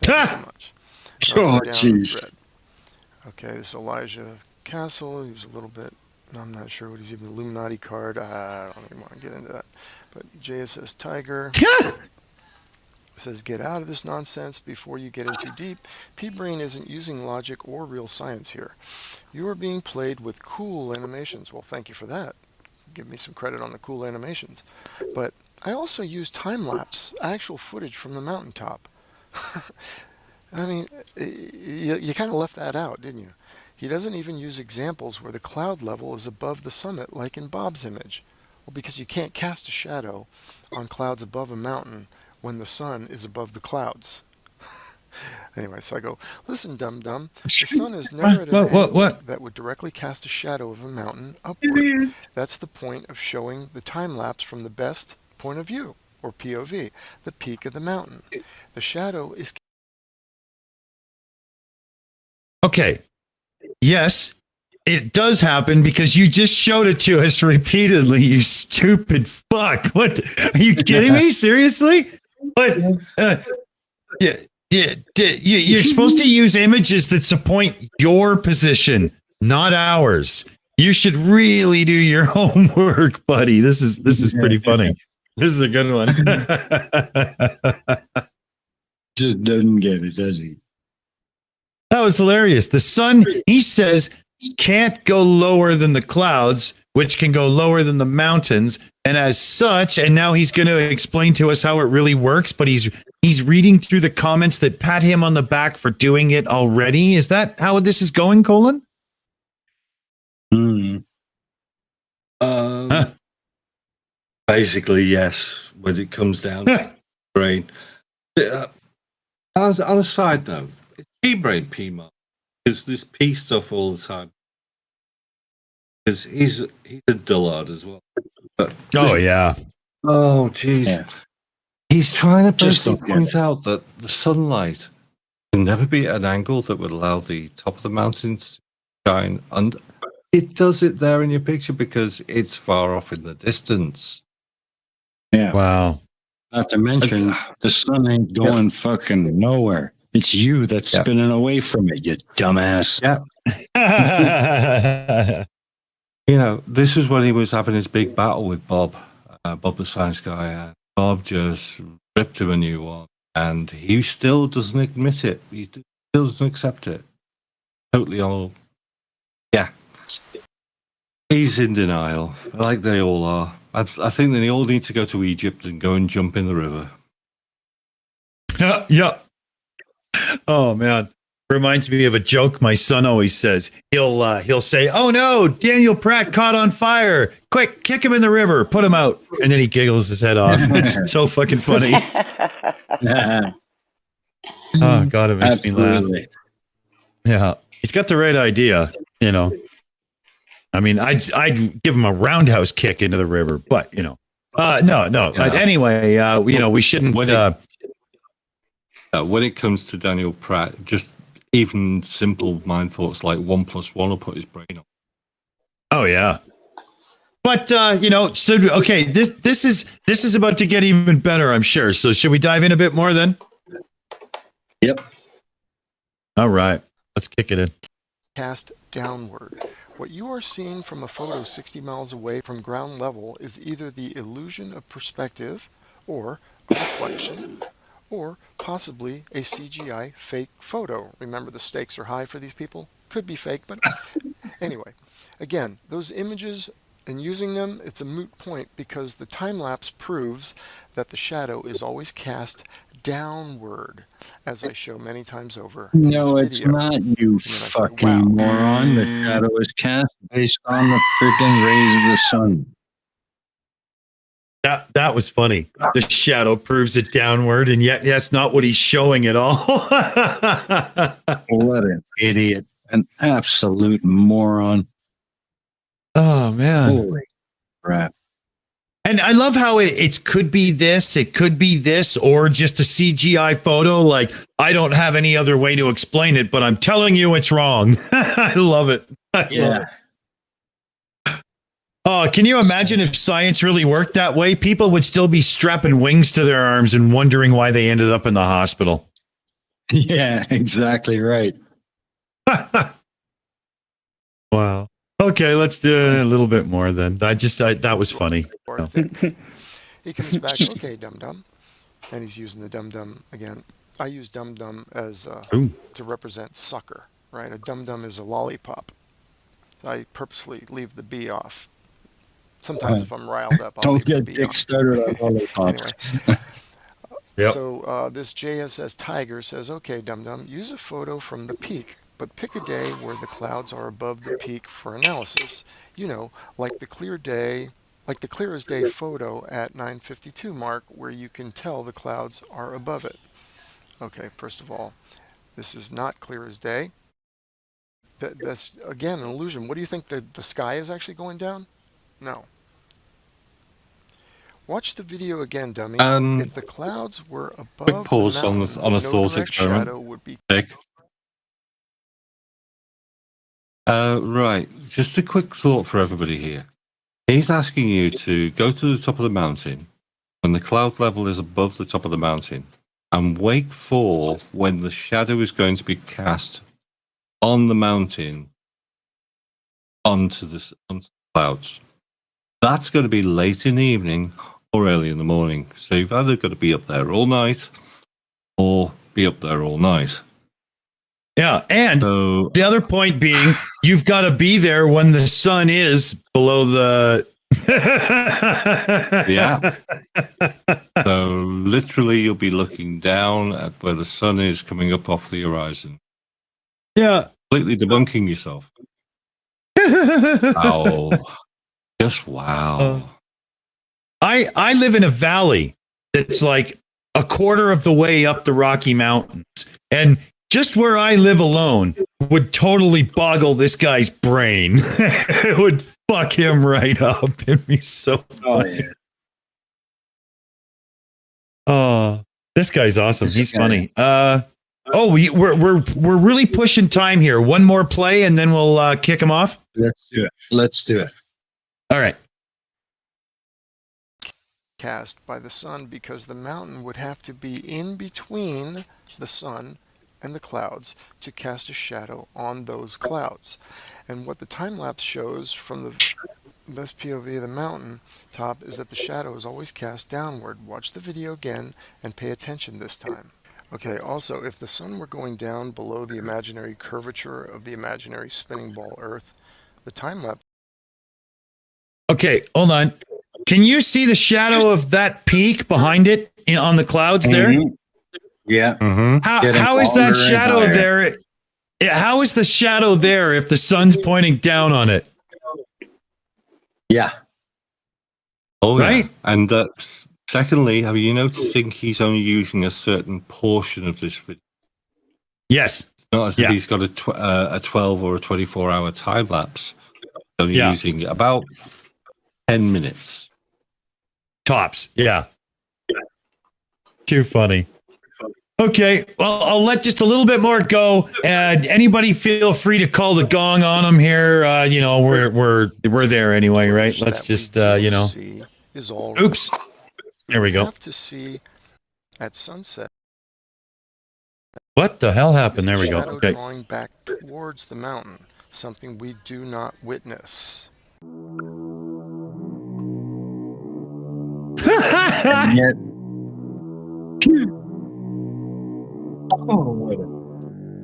Thank you so much. Let's go down the thread. Okay, this is Elijah Castle. He was a little bit, I'm not sure what he's even, Illuminati card. I don't even want to get into that. But JSS Tiger says, "Get out of this nonsense before you get in too deep. P-Brain isn't using logic or real science here. You are being played with cool animations." Well, thank you for that. Give me some credit on the cool animations. But I also use time-lapse, actual footage from the mountaintop. I mean, you kind of left that out, didn't you? He doesn't even use examples where the cloud level is above the summit, like in Bob's image. Well, because you can't cast a shadow on clouds above a mountain when the sun is above the clouds. Anyway, so I go, "Listen, dum-dum, the sun is never at an angle that would directly cast a shadow of a mountain upward. That's the point of showing the time-lapse from the best point of view, or POV, the peak of the mountain. The shadow is..." Okay. Yes, it does happen because you just showed it to us repeatedly, you stupid fuck. What? Are you kidding me? Seriously? But you're supposed to use images that support your position, not ours. You should really do your homework, buddy. This is pretty funny. This is a good one. Just doesn't get it, does he? That was hilarious. The sun, he says, can't go lower than the clouds, which can go lower than the mountains. And as such, and now he's going to explain to us how it really works, but he's reading through the comments that pat him on the back for doing it already. Is that how this is going, Colin? Basically, yes, when it comes down to brain. On a side note, it's P-Brain P-Mark, because this P stuff all the time. Because he's a dullard as well. But yeah. Oh, jeez. Yeah. He's trying to basically point out that the sunlight can never be at an angle that would allow the top of the mountains to shine. And it does it there in your picture because it's far off in the distance. Yeah. Wow. Not to mention, the sun ain't going fucking nowhere. It's you that's spinning away from it, you dumbass. Yeah. You know, this is when he was having his big battle with Bob, Bob the Science Guy. Bob just ripped him a new one, and he still doesn't admit it. He still doesn't accept it. Totally all. Yeah. He's in denial, like they all are. I think they all need to go to Egypt and go and jump in the river. Yeah. Oh, man. Reminds me of a joke my son always says. He'll say, "Oh no, Daniel Pratt caught on fire. Quick, kick him in the river, put him out." And then he giggles his head off. It's so fucking funny. Oh God, it makes me laugh. Yeah. He's got the right idea, you know. I mean, I'd give him a roundhouse kick into the river, but no. Yeah. Anyway, we shouldn't when it comes to Daniel Pratt, just even simple mind thoughts like 1 + 1 will put his brain on. Oh yeah. But so okay, this is about to get even better, I'm sure. So should we dive in a bit more then? Yep. All right. Let's kick it in. Cast downward. What you are seeing from a photo 60 miles away from ground level is either the illusion of perspective, or a reflection, or possibly a CGI fake photo. Remember, the stakes are high for these people. Could be fake, but anyway. Again, those images, and using them, it's a moot point because the time-lapse proves that the shadow is always cast downward, as I show many times over. No, it's not, you fucking moron. The shadow is cast based on the freaking rays of the sun. That was funny. The shadow proves it downward, and yet that's not what he's showing at all. What an idiot. An absolute moron. Oh man. Holy crap. And I love how it could be this, it could be this, or just a CGI photo. Like, I don't have any other way to explain it, but I'm telling you it's wrong. I love it. I love it. Oh, can you imagine if science really worked that way? People would still be strapping wings to their arms and wondering why they ended up in the hospital. Yeah, exactly right. Wow. Okay, let's do a little bit more then. That was funny. He comes back, okay, dum-dum. And he's using the dum-dum again. I use dum-dum as to represent sucker, right? A dum-dum is a lollipop. I purposely leave the B off. Sometimes if I'm riled up, I'll Don't leave the get B Dick off. started on lollipops. Anyway. Yep. So this JSS Tiger says, okay, dum-dum, use a photo from the peak, but pick a day where the clouds are above the peak for analysis. You know, like the clearest day photo at 9:52 mark where you can tell the clouds are above it. Okay, first of all, this is not clear as day. That's, again, an illusion. What do you think, the sky is actually going down? No. Watch the video again, dummy. If the clouds were above Quick pause the mountain, on a no thought direct experiment. shadow would be... Right, just a quick thought for everybody here. He's asking you to go to the top of the mountain when the cloud level is above the top of the mountain and wait for when the shadow is going to be cast on the mountain onto the clouds. That's going to be late in the evening or early in the morning. So you've either got to be up there all night or be up there all night. Yeah, and the other point being, you've got to be there when the sun is below the... Yeah. So literally you'll be looking down at where the sun is coming up off the horizon. Yeah. Completely debunking yourself. Wow. Just wow. I live in a valley that's like a quarter of the way up the Rocky Mountains. And just where I live alone would totally boggle this guy's brain. It would fuck him right up. It'd be so funny. Oh, this guy's awesome. He's funny. We're really pushing time here. One more play and then we'll kick him off. Let's do it. All right. Cast by the sun because the mountain would have to be in between the sun and the clouds to cast a shadow on those clouds. And what the time lapse shows from the best POV of the mountain top is that the shadow is always cast downward. Watch the video again and pay attention this time. Okay, also, if the sun were going down below the imaginary curvature of the imaginary spinning ball Earth, the time lapse... Okay, hold on. Can you see the shadow of that peak behind it on the clouds there? Yeah. How is that shadow there? How is the shadow there if the sun's pointing down on it? Yeah. Oh, right. Yeah. And secondly, have you noticing he's only using a certain portion of this video? Yes. It's not as if he's got a 12 or a 24-hour time lapse. He's only using about 10 minutes. Tops. Yeah. Too funny. Okay, well, I'll let just a little bit more go. And anybody feel free to call the gong on them here. We're there anyway, right? Let's just Oops. There we go. Have to see at sunset. What the hell happened? There we go. Shadow Okay. drawing back towards the mountain, something we do not witness. And yet,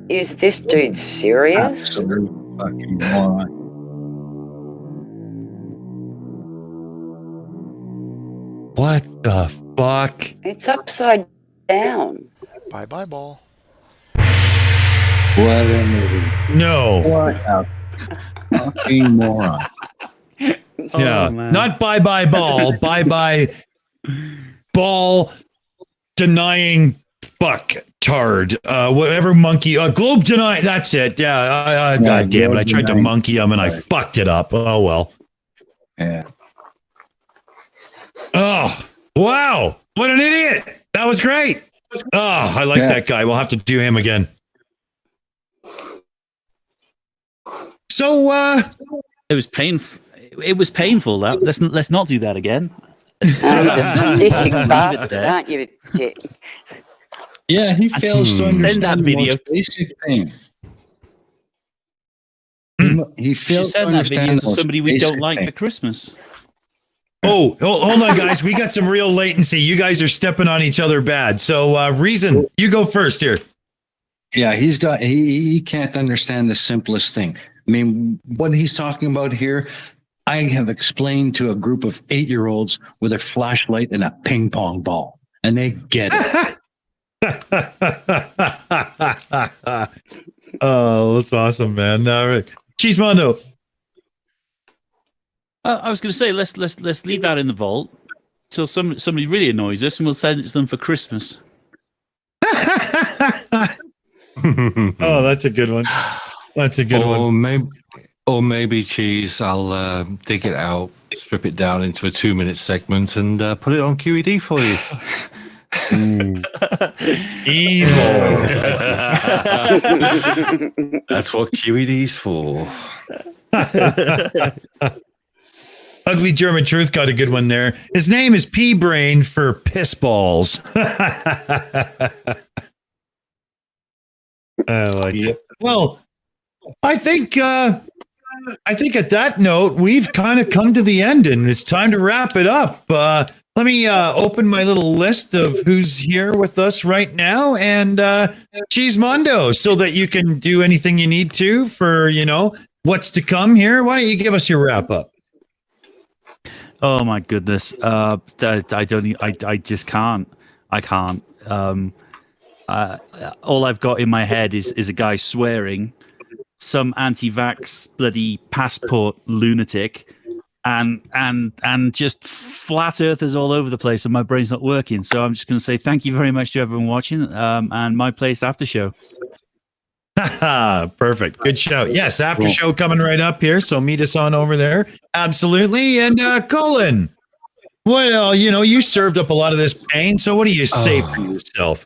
Is this dude serious? absolute fucking moron. What the fuck? It's upside down. Bye-bye, ball. What a movie. No. What a fucking moron. Yeah. Not bye-bye ball. Bye-bye ball denying fuck tard. Whatever monkey. Globe denying. That's it. Yeah. God damn it. I tried to monkey him and I fucked it up. Oh, well. Yeah. Oh, wow. What an idiot. That was great. Oh, I like that guy. We'll have to do him again. So, it was painful. It was painful. That let's not do that again. Sadistic bastard, aren't you, Dick? Yeah, he fails to understand send that the video. most basic thing. He You fails to send that video understand to somebody we don't like for Christmas. oh, hold on, guys. We got some real latency. You guys are stepping on each other bad. So, Reason, you go first here. Yeah, he can't understand the simplest thing. I mean, what he's talking about here, I have explained to a group of 8-year-olds with a flashlight and a ping pong ball, and they get it. Oh, that's awesome, man. All right. Cheesemondo. I was going to say let's leave that in the vault till somebody really annoys us, and we'll send it to them for Christmas. Oh, that's a good one. That's a good one. Maybe Cheese. I'll dig it out, strip it down into a 2-minute segment, and put it on QED for you. Evil. That's what QED's for. Ugly German Truth got a good one there. His name is P Brain for piss balls. I like it. Well, I think at that note, we've kind of come to the end, and it's time to wrap it up. Let me open my little list of who's here with us right now, and Cheesemondo, so that you can do anything you need to for what's to come here. Why don't you give us your wrap up? Oh my goodness! I just can't. I can't. All I've got in my head is a guy swearing, some anti-vax bloody passport lunatic, and just flat earthers all over the place, and my brain's not working. So I'm just going to say thank you very much to everyone watching, and my place after show. Perfect. Good show. Yes, after show coming right up here. So meet us on over there. Absolutely. And Colin, well, you served up a lot of this pain. So what do you say for yourself?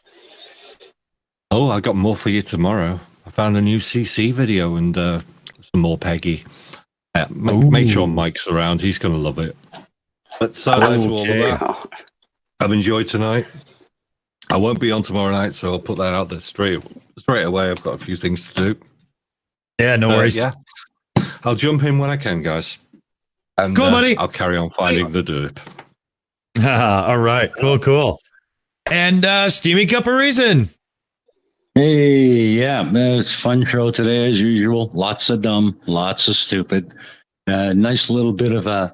Oh, I got more for you tomorrow. I found a new CC video and some more Peggy. Make sure Mike's around. He's going to love it. But so that's all of that. I've enjoyed tonight. I won't be on tomorrow night, so I'll put that out there straight away. I've got a few things to do. Yeah, no worries. Yeah, I'll jump in when I can, guys. And cool, buddy. I'll carry on finding the derp. All right, cool. And Steamy Cup of Reason. Hey, yeah, it's a fun show today as usual. Lots of dumb, lots of stupid. Nice little bit of a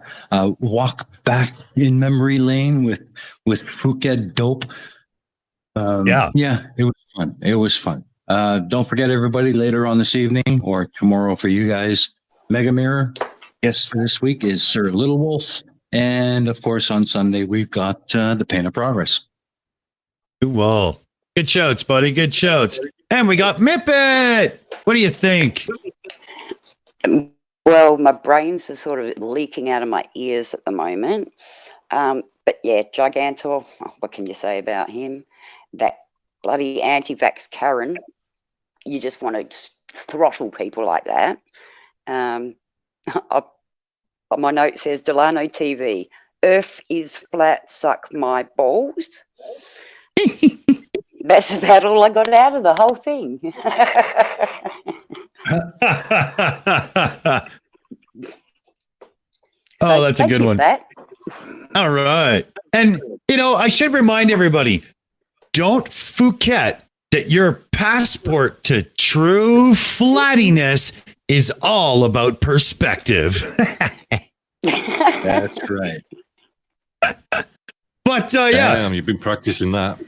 walk back in memory lane with Phuket dope. Yeah, it was fun. Don't forget, everybody, later on this evening or tomorrow for you guys, Mega Mirror. Guest for this week is Sir Little Wolf, and of course on Sunday we've got the Pain of Progress. Well, good shouts, buddy. Good shouts. And we got Mipet. What do you think? Well, my brains are sort of leaking out of my ears at the moment. But yeah, Gigantor, what can you say about him? That bloody anti-vax Karen, you just want to throttle people like that. My note says, Delano TV, Earth is flat, suck my balls. That's about all I got out of the whole thing. Oh, that's a good one. All right. And, I should remind everybody, don't forget that your passport to true flattiness is all about perspective. That's right. But, yeah. Damn, you've been practicing that.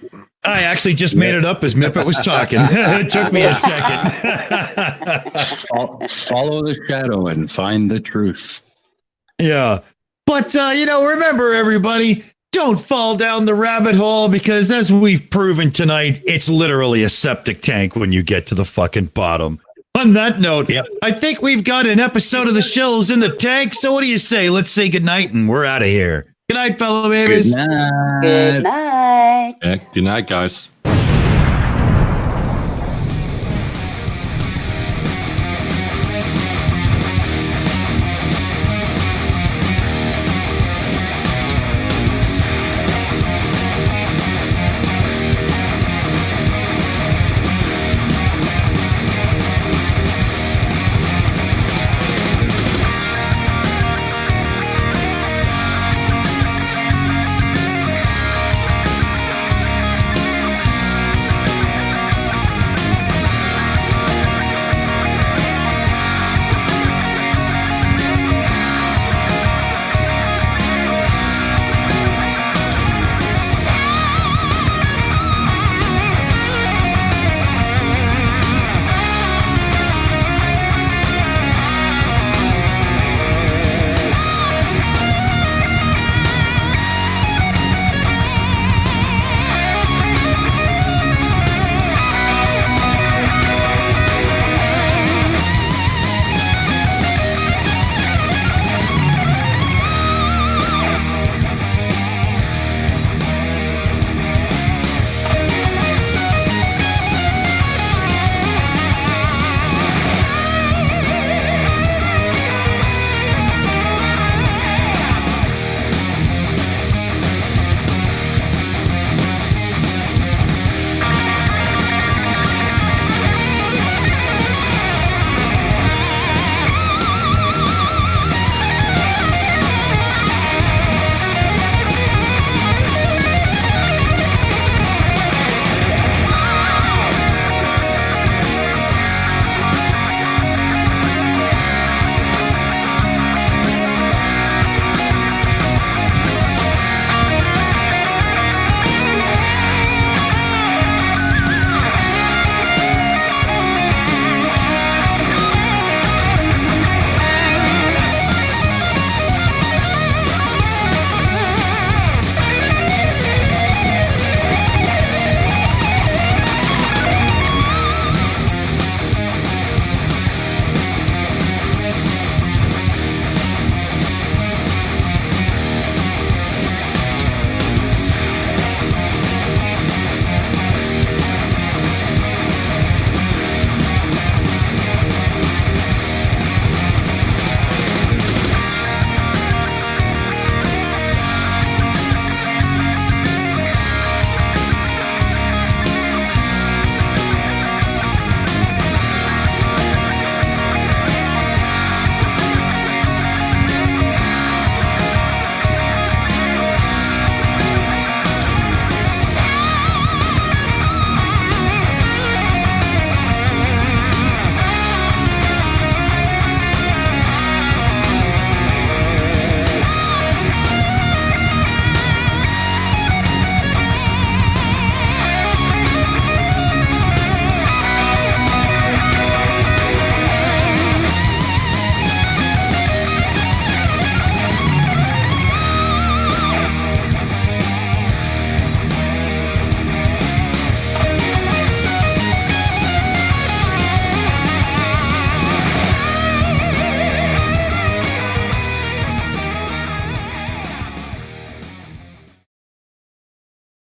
I actually just made it up as Mipet was talking. It took me a second. Follow the shadow and find the truth. Yeah. But, remember, everybody, don't fall down the rabbit hole, because as we've proven tonight, it's literally a septic tank when you get to the fucking bottom. On that note, I think we've got an episode of the Shills in the tank. So what do you say? Let's say goodnight and we're out of here. Good night, fellow babies. Good night. Good night, guys.